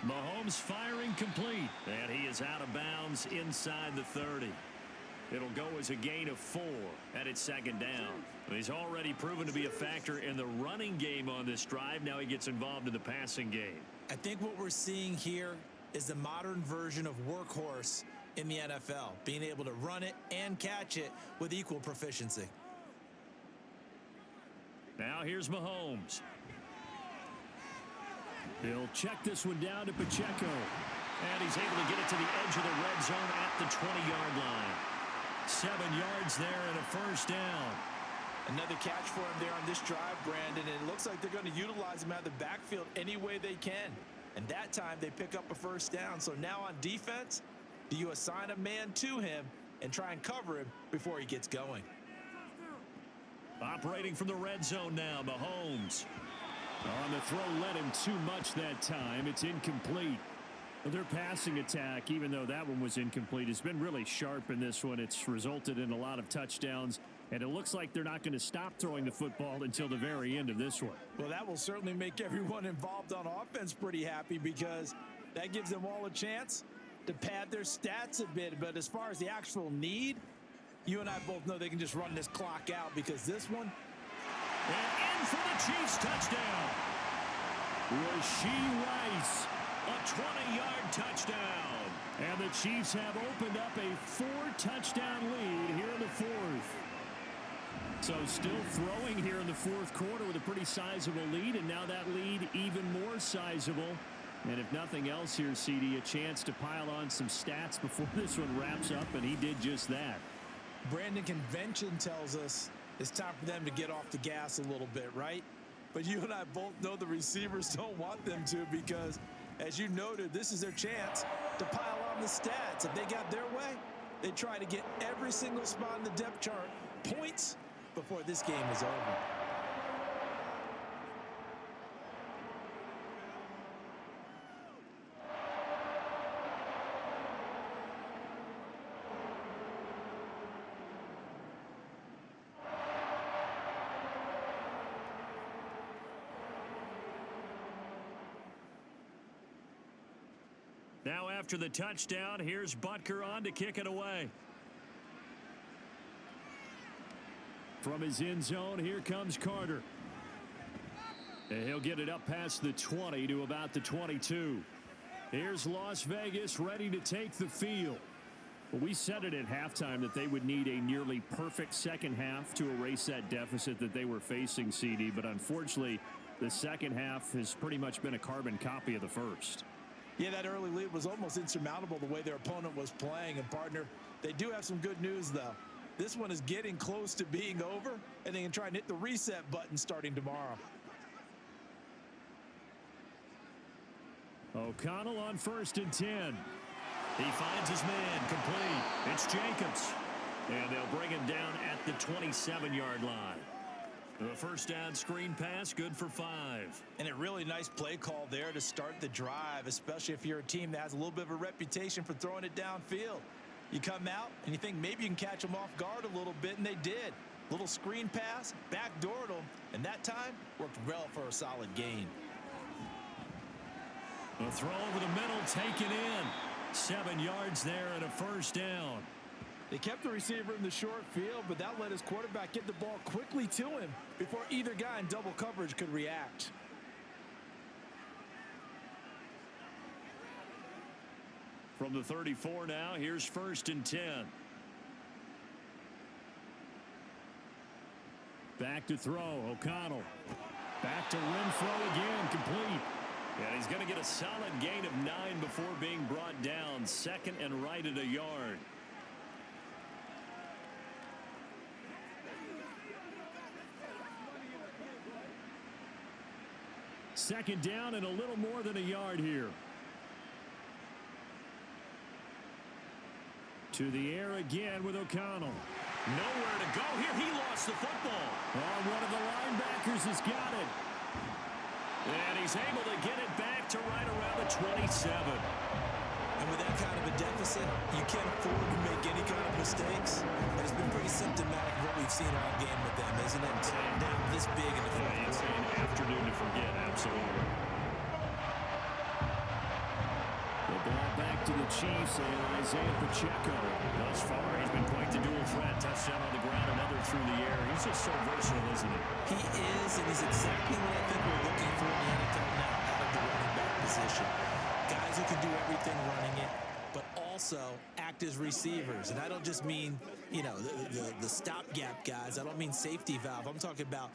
Mahomes firing complete, and he is out of bounds inside the 30. It'll go as a gain of 4, and it's 2nd down. He's already proven to be a factor in the running game on this drive. Now he gets involved in the passing game. I think what we're seeing here is the modern version of workhorse in the NFL, being able to run it and catch it with equal proficiency. Now here's Mahomes. He'll check this one down to Pacheco. And he's able to get it to the edge of the red zone at the 20-yard line. 7 yards there and a 1st down. Another catch for him there on this drive, Brandon. And it looks like they're going to utilize him out of the backfield any way they can. And that time they pick up a 1st down. So now on defense, do you assign a man to him and try and cover him before he gets going? Operating from the red zone now, Mahomes. On the throw, led him too much that time. It's incomplete. Their passing attack, even though that one was incomplete, has been really sharp in this one. It's resulted in a lot of touchdowns, and it looks like they're not going to stop throwing the football until the very end of this one. Well, that will certainly make everyone involved on offense pretty happy because that gives them all a chance to pad their stats a bit. But as far as the actual need, you and I both know they can just run this clock out because this one. And in for the Chiefs touchdown. Rashee Rice. A 20-yard touchdown. And the Chiefs have opened up a 4-touchdown lead here in the 4th. So still throwing here in the 4th quarter with a pretty sizable lead, and now that lead even more sizable. And if nothing else here, CD, a chance to pile on some stats before this one wraps up, and he did just that. Brandon, convention tells us it's time for them to get off the gas a little bit, right? But you and I both know the receivers don't want them to because, as you noted, this is their chance to pile on the stats. If they got their way, they try to get every single spot in the depth chart points before this game is over. Now after the touchdown, here's Butker on to kick it away. From his end zone, here comes Carter. And he'll get it up past the 20 to about the 22. Here's Las Vegas ready to take the field. Well, we said it at halftime that they would need a nearly perfect second half to erase that deficit that they were facing, CD. But unfortunately, the second half has pretty much been a carbon copy of the first. Yeah, that early lead was almost insurmountable the way their opponent was playing. And, partner, they do have some good news, though. This one is getting close to being over, and they can try and hit the reset button starting tomorrow. O'Connell on 1st and 10. He finds his man complete. It's Jacobs. And they'll bring him down at the 27-yard line. The first down screen pass, good for 5. And a really nice play call there to start the drive, especially if you're a team that has a little bit of a reputation for throwing it downfield. You come out and you think maybe you can catch them off guard a little bit, and they did. Little screen pass, backdoored them, and that time worked well for a solid gain. A throw over the middle, taken in. 7 yards there and a first down. They kept the receiver in the short field, but that let his quarterback get the ball quickly to him before either guy in double coverage could react. From the 34 now, here's 1st and 10. Back to throw, O'Connell. Back to Renfro again, complete. And he's going to get a solid gain of 9 before being brought down. Second and right at a yard. Second down and a little more than a yard here. To the air again with O'Connell. Nowhere to go here. He lost the football. Oh, one of the linebackers has got it. And he's able to get it back to right around the 27. And with that kind of a deficit, you can't afford to make any kind of mistakes. And it's been pretty symptomatic of what we've seen all game with them, isn't it? Down this big in the fourth It's quarter. an afternoon to forget, absolutely. The ball back to the Chiefs and Isaiah Pacheco. Thus far, he's been quite the dual threat. Touchdown on the ground, another through the air. He's just so versatile, isn't he? He is, and he's exactly what I think we're looking for in the NFL now out of the running back position. Guys who can do everything running it, but also act as receivers. And I don't just mean, you know, the stopgap guys. I don't mean safety valve. I'm talking about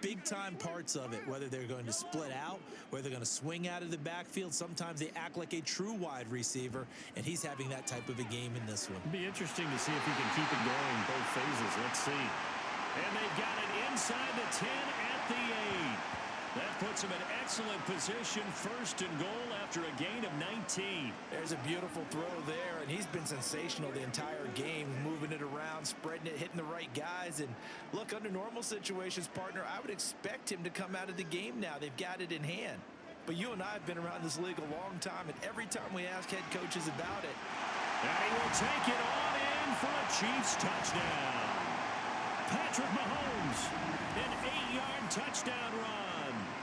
big-time parts of it, whether they're going to split out, whether they're going to swing out of the backfield. Sometimes they act like a true wide receiver, and he's having that type of a game in this one. It'll be interesting to see if he can keep it going both phases. Let's see. And they've got it inside the 10 at the 8. That puts him in excellent position, 1st and goal after a gain of 19. There's a beautiful throw there, and he's been sensational the entire game, moving it around, spreading it, hitting the right guys. And look, under normal situations, partner, I would expect him to come out of the game now. They've got it in hand. But you and I have been around this league a long time, and every time we ask head coaches about it. And he will take it on in for a Chiefs touchdown. Patrick Mahomes, an 8-yard touchdown run.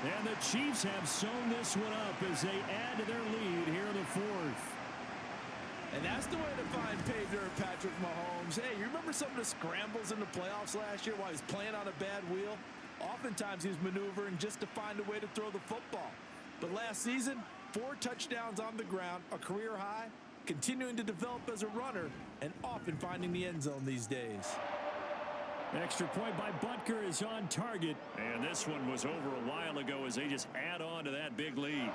And the Chiefs have sewn this one up as they add to their lead here in the 4th. And that's the way to find pay dirt, Patrick Mahomes. Hey, you remember some of the scrambles in the playoffs last year while he was playing on a bad wheel? Oftentimes he was maneuvering just to find a way to throw the football. But last season, 4 touchdowns on the ground, a career high, continuing to develop as a runner, and often finding the end zone these days. Extra point by Butker is on target. And this one was over a while ago as they just add on to that big lead.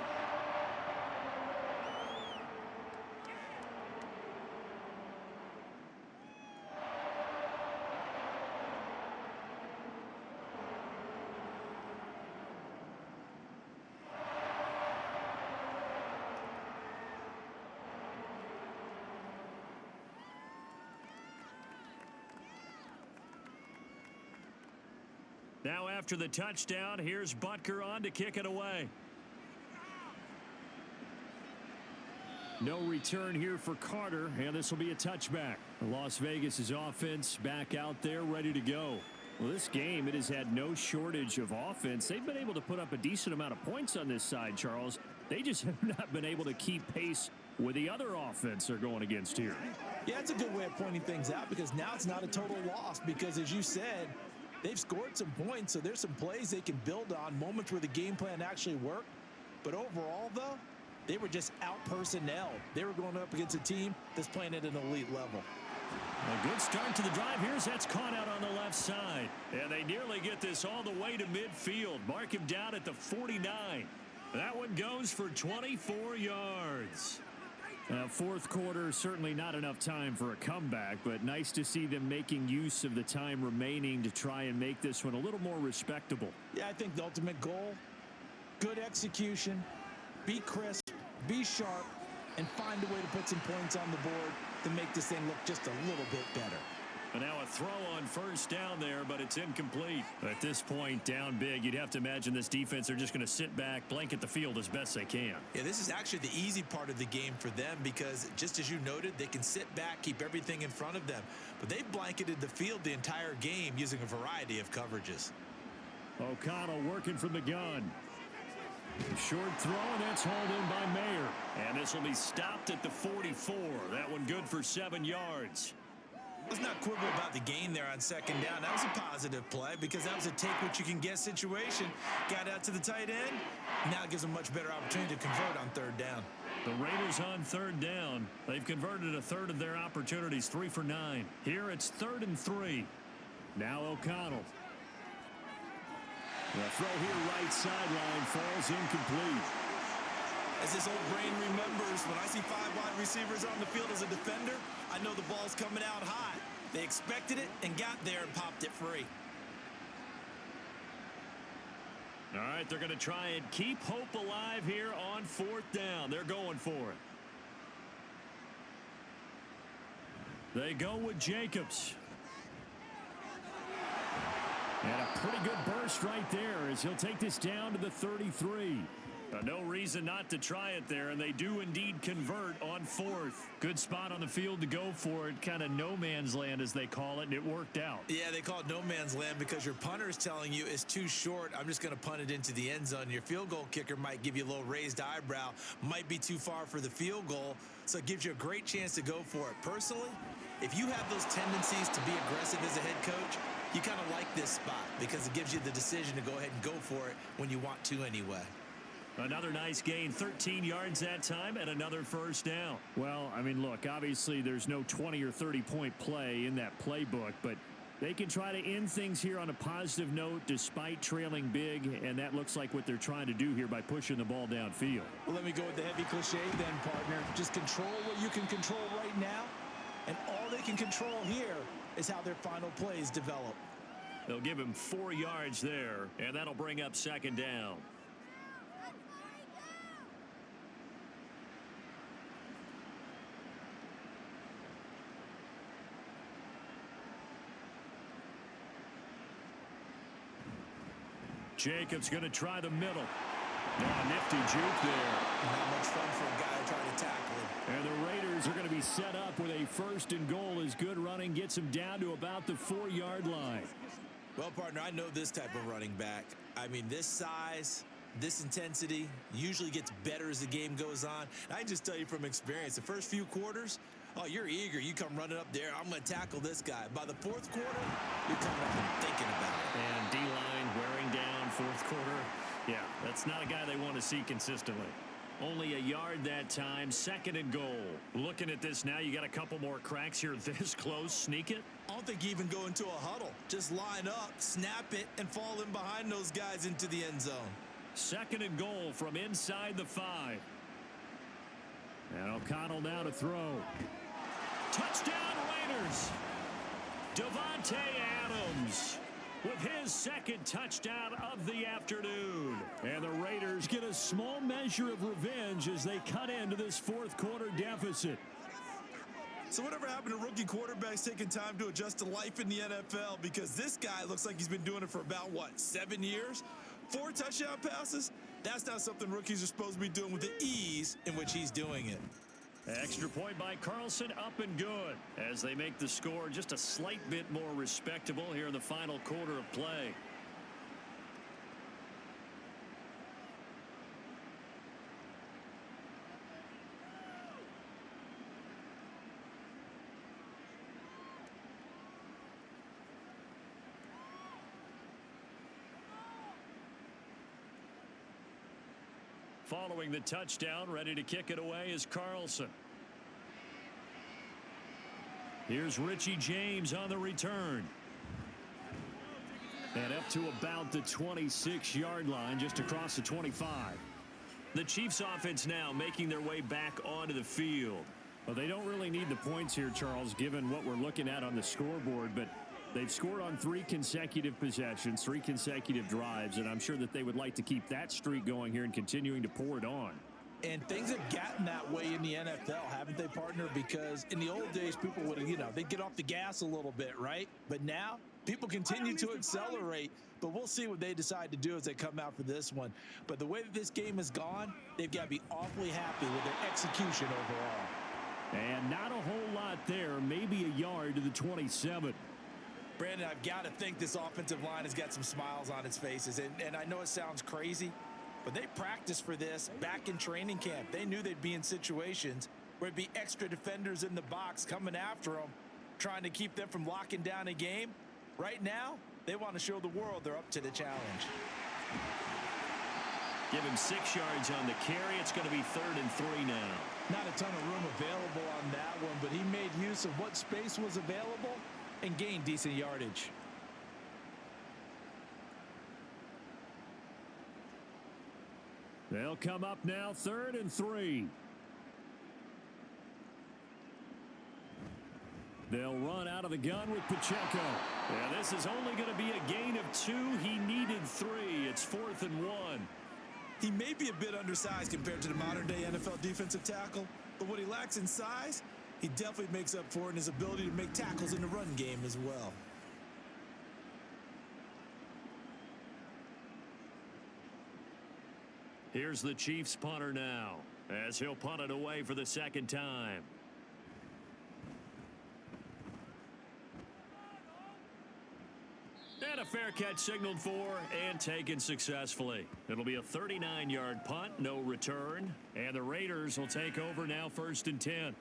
Now after the touchdown, here's Butker on to kick it away. No return here for Carter, and this will be a touchback. Las Vegas' offense back out there ready to go. Well, this game, it has had no shortage of offense. They've been able to put up a decent amount of points on this side, Charles. They just have not been able to keep pace with the other offense they're going against here. Yeah, it's a good way of pointing things out because now it's not a total loss because, as you said, They've scored some points, so there's some plays they can build on, moments where the game plan actually worked. But overall, though, they were just out-personnel. They were going up against a team that's playing at an elite level. A good start to the drive. That's caught out on the left side. And they nearly get this all the way to midfield. Mark him down at the 49. That one goes for 24 yards. Fourth quarter, certainly not enough time for a comeback, but nice to see them making use of the time remaining to try and make this one a little more respectable. Yeah, I think the ultimate goal, good execution, be crisp, be sharp, and find a way to put some points on the board to make this thing look just a little bit better. And now a throw on first down there, but it's incomplete. At this point, down big, you'd have to imagine this defense are just going to sit back, blanket the field as best they can. Yeah, this is actually the easy part of the game for them because, just as you noted, they can sit back, keep everything in front of them. But they've blanketed the field the entire game using a variety of coverages. O'Connell working from the gun. Short throw, and that's hauled in by Mayer. And this will be stopped at the 44. That one good for 7 yards. Let's not quibble about the gain there on second down. That was a positive play because that was a take-what-you-can-get situation. Got out to the tight end. Now it gives them a much better opportunity to convert on third down. The Raiders on third down. They've converted a third of their opportunities, 3 for 9. Here it's 3rd and 3. Now O'Connell. The throw here right sideline falls incomplete. As this old brain remembers, when I see 5 wide receivers on the field as a defender, I know the ball's coming out hot. They expected it and got there and popped it free. All right, they're going to try and keep hope alive here on 4th down. They're going for it. They go with Jacobs. And a pretty good burst right there as he'll take this down to the 33. No reason not to try it there, and they do indeed convert on 4th. Good spot on the field to go for it, kind of no man's land as they call it, and it worked out. Yeah, they call it no man's land because your punter is telling you it's too short. I'm just going to punt it into the end zone. Your field goal kicker might give you a little raised eyebrow, might be too far for the field goal, so it gives you a great chance to go for it. Personally, if you have those tendencies to be aggressive as a head coach, you kind of like this spot because it gives you the decision to go ahead and go for it when you want to anyway. Another nice gain, 13 yards that time, and another first down. Well, I mean, look, obviously there's no 20 or 30-point play in that playbook, but they can try to end things here on a positive note despite trailing big, and that looks like what they're trying to do here by pushing the ball downfield. Well, let me go with the heavy cliche then, partner. Just control what you can control right now, and all they can control here is how their final plays develop. They'll give him 4 yards there, and that'll bring up 2nd down. Jacobs going to try the middle. Oh, nifty juke there. Not much fun for a guy trying to tackle him. And the Raiders are going to be set up with a 1st and goal as good running gets them down to about the 4-yard line. Well, partner, I know this type of running back. I mean, this size, this intensity usually gets better as the game goes on. And I can just tell you from experience, the first few quarters, oh, you're eager. You come running up there. I'm going to tackle this guy. By the 4th quarter, you're coming up and thinking about it. And D-line wearing down 4th quarter. Yeah, that's not a guy they want to see consistently. Only a yard that time, 2nd and goal. Looking at this now, you got a couple more cracks here this close. Sneak it. I don't think you even go into a huddle. Just line up, snap it, and fall in behind those guys into the end zone. 2nd and goal from inside the 5. And O'Connell now to throw. Touchdown Raiders. Devontae Adams with his 2nd touchdown of the afternoon. And the Raiders get a small measure of revenge as they cut into this 4th quarter deficit. So whatever happened to rookie quarterbacks taking time to adjust to life in the NFL? Because this guy looks like he's been doing it for about, 7 years? 4 touchdown passes? That's not something rookies are supposed to be doing with the ease in which he's doing it. Extra point by Carlson, up and good, as they make the score just a slight bit more respectable here in the final quarter of play. Following the touchdown, ready to kick it away is Carlson. Here's Richie James on the return. And up to about the 26-yard line, just across the 25. The Chiefs offense now making their way back onto the field. Well, they don't really need the points here, Charles, given what we're looking at on the scoreboard, but they've scored on 3 consecutive possessions, 3 consecutive drives, and I'm sure that they would like to keep that streak going here and continuing to pour it on. And things have gotten that way in the NFL, haven't they, partner? Because in the old days, people would, they'd get off the gas a little bit, right? But now, people continue to accelerate, but we'll see what they decide to do as they come out for this one. But the way that this game has gone, they've got to be awfully happy with their execution overall. And not a whole lot there, maybe a yard to the 27. Brandon, I've got to think this offensive line has got some smiles on its faces. And I know it sounds crazy, but they practiced for this back in training camp. They knew they'd be in situations where it'd be extra defenders in the box coming after them, trying to keep them from locking down a game. Right now, they want to show the world they're up to the challenge. Give him 6 yards on the carry. It's going to be 3rd and 3 now. Not a ton of room available on that one, but he made use of what space was available and gained decent yardage. They'll come up now, 3rd and 3. They'll run out of the gun with Pacheco. Yeah, this is only going to be a gain of 2. He needed 3. It's 4th and 1. He may be a bit undersized compared to the modern-day NFL defensive tackle, but what he lacks in size, he definitely makes up for in his ability to make tackles in the run game as well. Here's the Chiefs punter now, as he'll punt it away for the 2nd time. And a fair catch signaled for and taken successfully. It'll be a 39-yard punt, no return. And the Raiders will take over now, 1st and 10.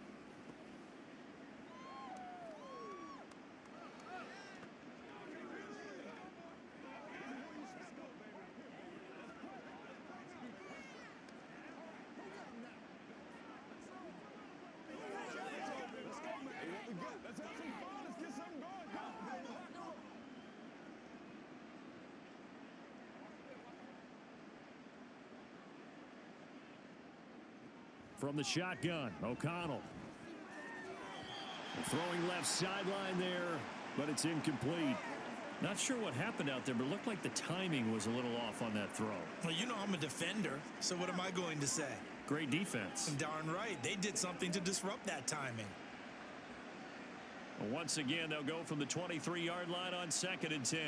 From the shotgun, O'Connell. Throwing left sideline there, but it's incomplete. Not sure what happened out there, but it looked like the timing was a little off on that throw. Well, you know I'm a defender, so what am I going to say? Great defense. Darn right. They did something to disrupt that timing. Once again, they'll go from the 23-yard line on 2nd and 10.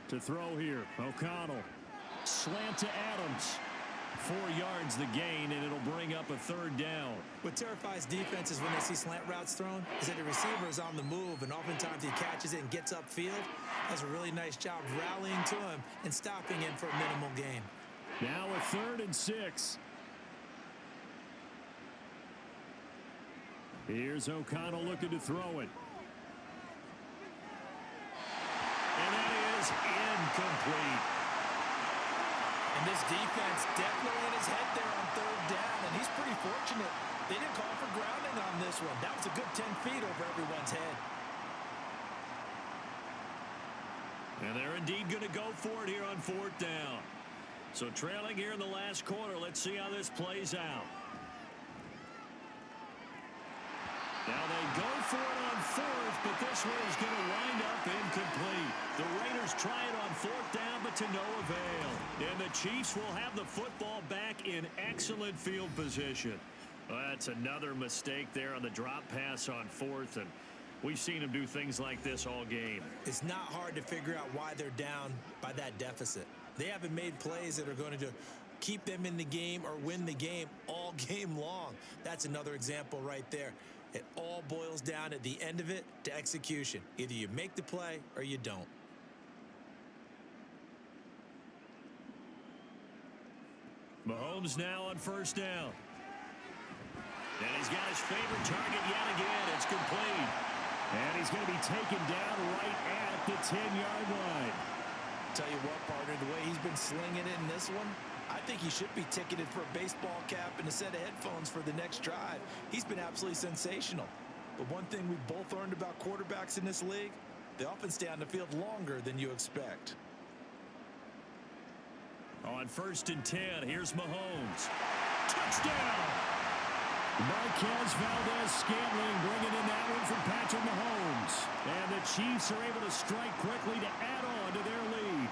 To throw here, O'Connell. Slant to Adams. 4 yards the gain, and it'll bring up a 3rd down. What terrifies defenses when they see slant routes thrown is that the receiver is on the move, and oftentimes he catches it and gets upfield. Does a really nice job rallying to him and stopping him for a minimal gain. Now a 3rd and 6. Here's O'Connell looking to throw it. And that is incomplete. And this defense definitely in his head there on 3rd down, and he's pretty fortunate. They didn't call for grounding on this one. That was a good 10 feet over everyone's head. And they're indeed going to go for it here on 4th down. So trailing here in the last quarter, let's see how this plays out. Now they go for it on 4th, but this one is going to wind up incomplete. The Raiders try it on 4th down, but to no avail. And the Chiefs will have the football back in excellent field position. Well, that's another mistake there on the drop pass on 4th, and we've seen them do things like this all game. It's not hard to figure out why they're down by that deficit. They haven't made plays that are going to keep them in the game or win the game all game long. That's another example right there. It all boils down at the end of it to execution. Either you make the play or you don't. Mahomes now on 1st down. And he's got his favorite target yet again. It's complete. And he's going to be taken down right at the 10-yard line. tell you what, partner, the way he's been slinging it in this one, I think he should be ticketed for a baseball cap and a set of headphones for the next drive. He's been absolutely sensational. But one thing we've both learned about quarterbacks in this league, they often stay on the field longer than you expect. On 1st and 10, here's Mahomes. Touchdown! Marquez Valdez-Scantling bringing in that one from Patrick Mahomes. And the Chiefs are able to strike quickly to add on to their lead.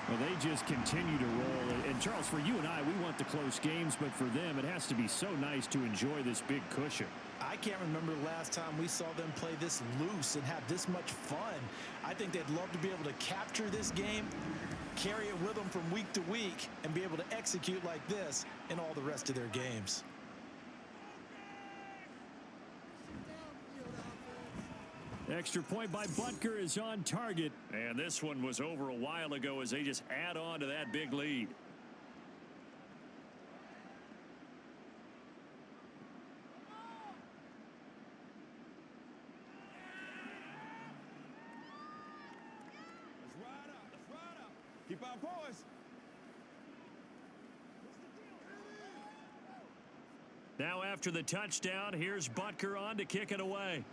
Well, they just continue to roll. And, Charles, for you and I, we want the close games, but for them, it has to be so nice to enjoy this big cushion. I can't remember the last time we saw them play this loose and have this much fun. I think they'd love to be able to capture this game, carry it with them from week to week, and be able to execute like this in all the rest of their games. Extra point by Butker is on target. And this one was over a while ago as they just add on to that big lead. Let's ride up. Keep our poise. Now after the touchdown, here's Butker on to kick it away.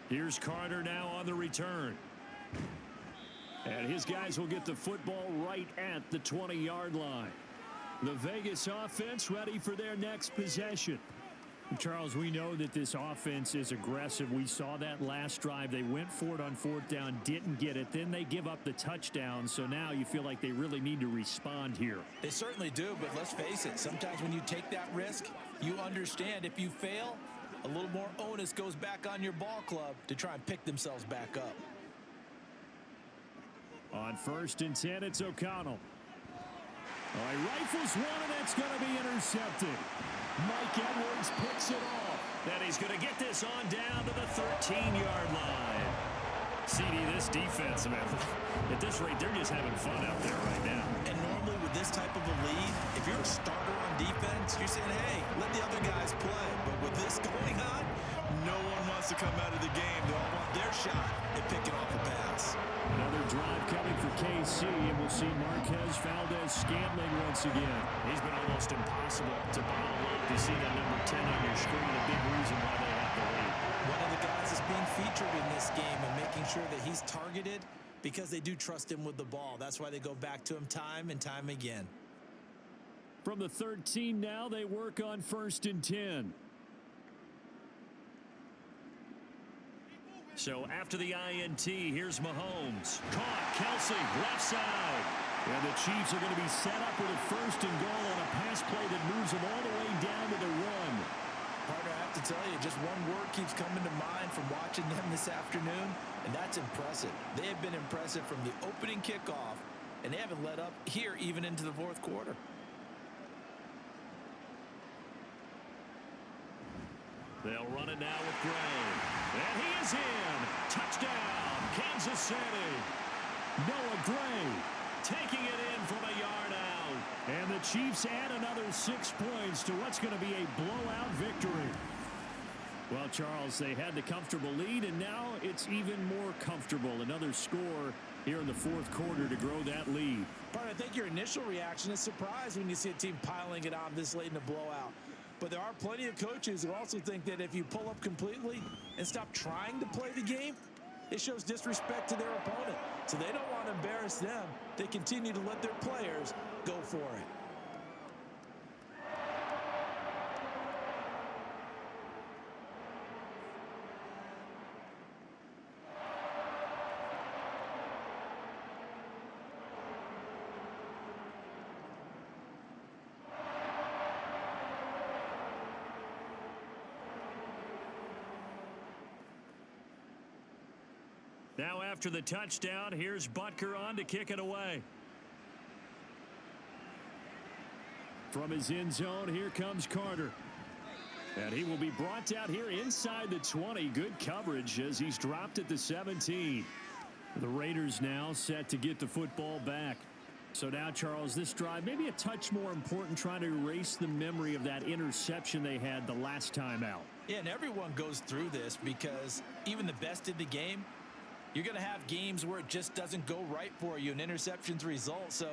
Here's Carter now on the return. And his guys will get the football right at the 20-yard line. The Vegas offense ready for their next possession. Charles, we know that this offense is aggressive. We saw that last drive. They went for it on 4th down, didn't get it. Then they give up the touchdown. So now you feel like they really need to respond here. They certainly do, but let's face it. Sometimes when you take that risk, you understand if you fail, a little more onus goes back on your ball club to try and pick themselves back up. On 1st and 10, it's O'Connell. Oh, he rifles one, and that's going to be intercepted. Mike Edwards picks it off. Then he's going to get this on down to the 13-yard line. CD, this defense, man, at this rate, they're just having fun out there right now. And normally with this type of a lead, if you're a starter on defense, you're saying, hey, let the other guys play. But with this going on, no one wants to come out of the game. They all want their shot at picking off a pass. Another drive coming for KC, and we'll see Marquez Valdez-Scantling once again. He's been almost impossible to bottle up. You see that number 10 on your screen, a big reason why they have the lead. One of the guys is being featured in this game and making sure that he's targeted because they do trust him with the ball. That's why they go back to him time and time again. From the 13 now, they work on 1st and 10. So after the INT, here's Mahomes. Caught, Kelsey, left side. And the Chiefs are going to be set up with a 1st and goal on a pass play that moves them all the way down to the run. Partner, I have to tell you, just one word keeps coming to mind from watching them this afternoon, and that's impressive. They have been impressive from the opening kickoff, and they haven't let up here even into the 4th quarter. They'll run it now with Gray. And he is in. Touchdown, Kansas City. Noah Gray taking it in from a yard out. And the Chiefs add another 6 points to what's going to be a blowout victory. Well, Charles, they had the comfortable lead, and now it's even more comfortable. Another score here in the 4th quarter to grow that lead. But I think your initial reaction is surprise when you see a team piling it on this late in the blowout. But there are plenty of coaches who also think that if you pull up completely and stop trying to play the game, it shows disrespect to their opponent. So they don't want to embarrass them. They continue to let their players go for it. Now after the touchdown, here's Butker on to kick it away. From his end zone, here comes Carter. And he will be brought down here inside the 20. Good coverage as he's dropped at the 17. The Raiders now set to get the football back. So now, Charles, this drive maybe a touch more important, trying to erase the memory of that interception they had the last time out. Yeah, and everyone goes through this because even the best in the game, You're going to have games where it just doesn't go right for you, and interceptions result. So,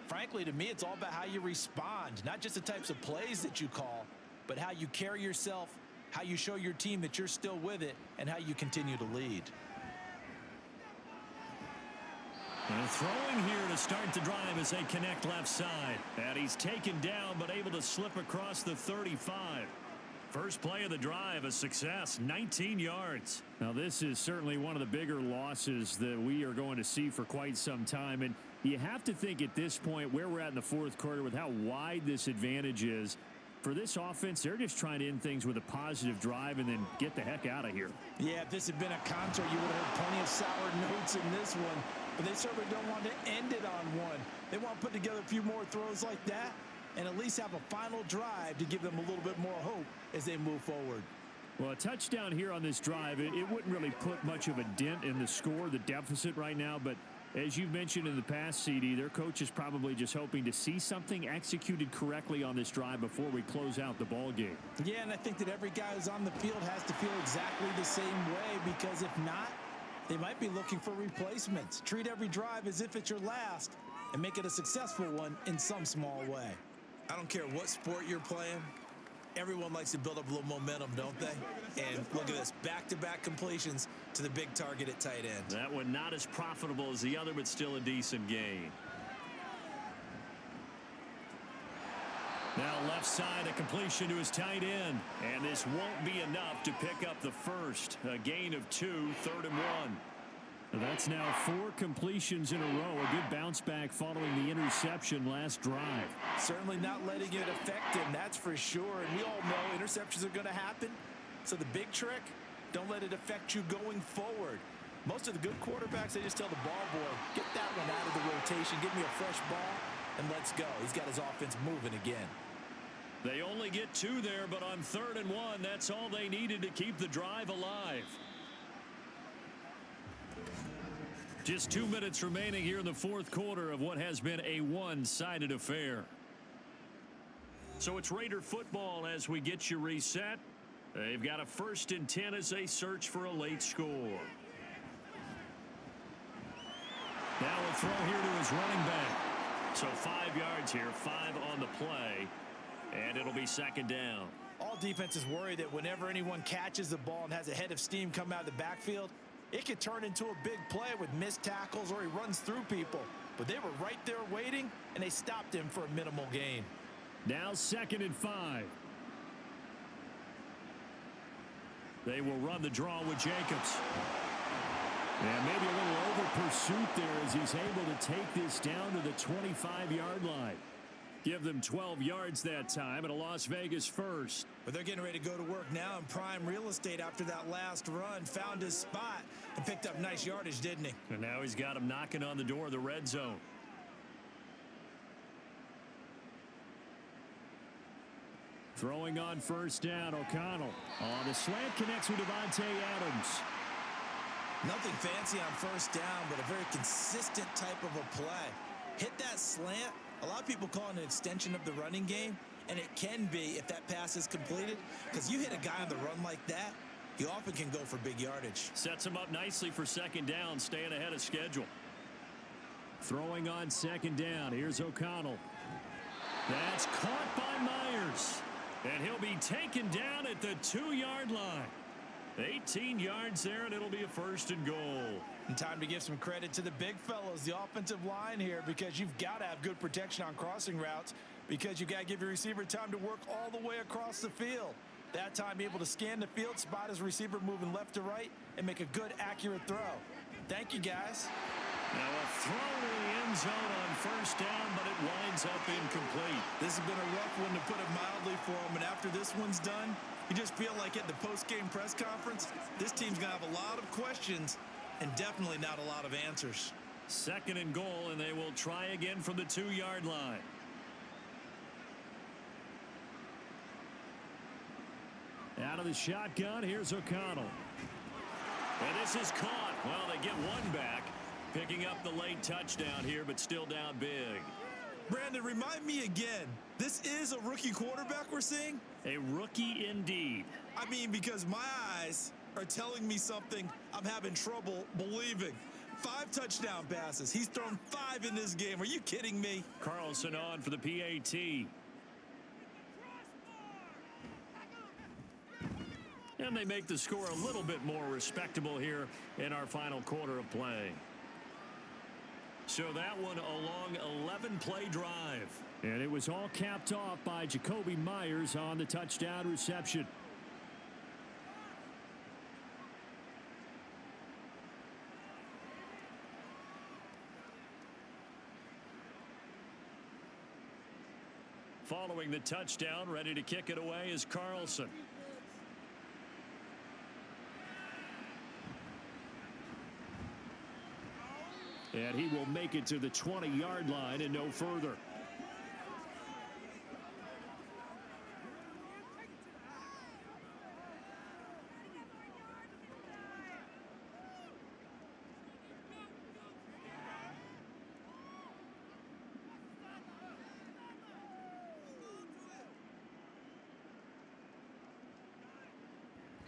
frankly, to me, it's all about how you respond, not just the types of plays that you call, but how you carry yourself, how you show your team that you're still with it, and how you continue to lead. And throwing here to start the drive as they connect left side. And he's taken down but able to slip across the 35. First play of the drive, a success, 19 yards. Now, this is certainly one of the bigger losses that we are going to see for quite some time. And you have to think at this point where we're at in the fourth quarter with how wide this advantage is. For this offense, they're just trying to end things with a positive drive and then get the heck out of here. Yeah, if this had been a concert, you would have heard plenty of sour notes in this one. But they certainly don't want to end it on one. They want to put together a few more throws like that and at least have a final drive to give them a little bit more hope as they move forward. Well, a touchdown here on this drive, it wouldn't really put much of a dent in the score, the deficit right now. But as you've mentioned in the past, CD, their coach is probably just hoping to see something executed correctly on this drive before we close out the ball game. Yeah, and I think that every guy who's on the field has to feel exactly the same way, because if not, they might be looking for replacements. Treat every drive as if it's your last and make it a successful one in some small way. I don't care what sport you're playing. Everyone likes to build up a little momentum, don't they? And look at this, back-to-back completions to the big target at tight end. That one not as profitable as the other, but still a decent gain. Now left side, a completion to his tight end. And this won't be enough to pick up the first. A gain of 2, 3rd and 1. That's now 4 completions in a row. A good bounce back following the interception last drive. Certainly not letting it affect him, that's for sure. And we all know interceptions are going to happen. So the big trick, don't let it affect you going forward. Most of the good quarterbacks, they just tell the ball boy, get that one out of the rotation, give me a fresh ball, and let's go. He's got his offense moving again. They only get 2 there, but on 3rd and 1, that's all they needed to keep the drive alive. Just 2 minutes remaining here in the fourth quarter of what has been a one-sided affair. So it's Raider football as we get you reset. They've got a 1st and 10 as they search for a late score. Now a throw here to his running back. So 5 yards here, 5 on the play, and it'll be 2nd down. All defenses worry that whenever anyone catches the ball and has a head of steam come out of the backfield, it could turn into a big play with missed tackles or he runs through people. But they were right there waiting, and they stopped him for a minimal gain. Now 2nd and 5. They will run the draw with Jacobs. And maybe a little over pursuit there as he's able to take this down to the 25-yard line. Give them 12 yards that time and a Las Vegas first. But they're getting ready to go to work now in prime real estate after that last run. Found his spot and picked up nice yardage, didn't he? And now he's got him knocking on the door of the red zone. Throwing on 1st down, O'Connell. Oh, the slant connects with Devontae Adams. Nothing fancy on 1st down, but a very consistent type of a play. Hit that slant. A lot of people call it an extension of the running game, and it can be if that pass is completed, because you hit a guy on the run like that, he often can go for big yardage. Sets him up nicely for 2nd down, staying ahead of schedule. Throwing on 2nd down. Here's O'Connell. That's caught by Myers. And he'll be taken down at the 2-yard line. 18 yards there, and it'll be a 1st and goal. And time to give some credit to the big fellows, the offensive line here, because you've got to have good protection on crossing routes, because you got to give your receiver time to work all the way across the field. That time, be able to scan the field, spot his receiver moving left to right, and make a good, accurate throw. Thank you, guys. Now a throw to the end zone on 1st down, but it winds up incomplete. This has been a rough one, to put it mildly, for him, and after this one's done, you just feel like at the post-game press conference, this team's going to have a lot of questions and definitely not a lot of answers. 2nd and goal, and they will try again from the 2-yard line. Out of the shotgun, here's O'Connell. And this is caught. Well, they get one back, picking up the late touchdown here, but still down big. Brandon, remind me again, this is a rookie quarterback we're seeing? A rookie indeed. I mean, because my eyes are telling me something I'm having trouble believing. 5 touchdown passes. He's thrown 5 in this game. Are you kidding me? Carlson on for the PAT. And they make the score a little bit more respectable here in our final quarter of play. So that one a long 11-play drive. And it was all capped off by Jacoby Myers on the touchdown reception. Following the touchdown, ready to kick it away is Carlson. And he will make it to the 20-yard line and no further.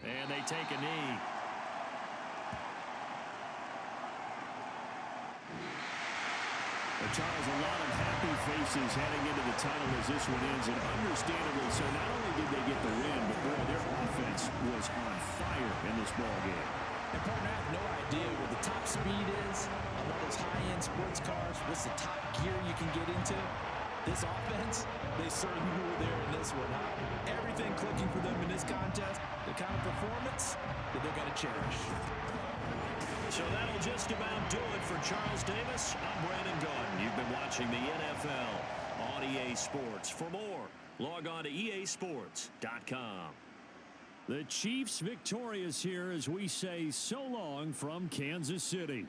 And they take a knee. Charles, a lot of happy faces heading into the title as this one ends, and understandably so. Not only did they get the win, but boy, their offense was on fire in this ball game. And partner, I have no idea what the top speed is on one of those high-end sports cars. What's the top gear you can get into? This offense, they certainly were there in this one. Everything clicking for them in this contest, the kind of performance that they're going to cherish. So that'll just about do it for Charles Davis. I'm Brandon Gaudin. You've been watching the NFL on EA Sports. For more, log on to easports.com. The Chiefs victorious here as we say so long from Kansas City.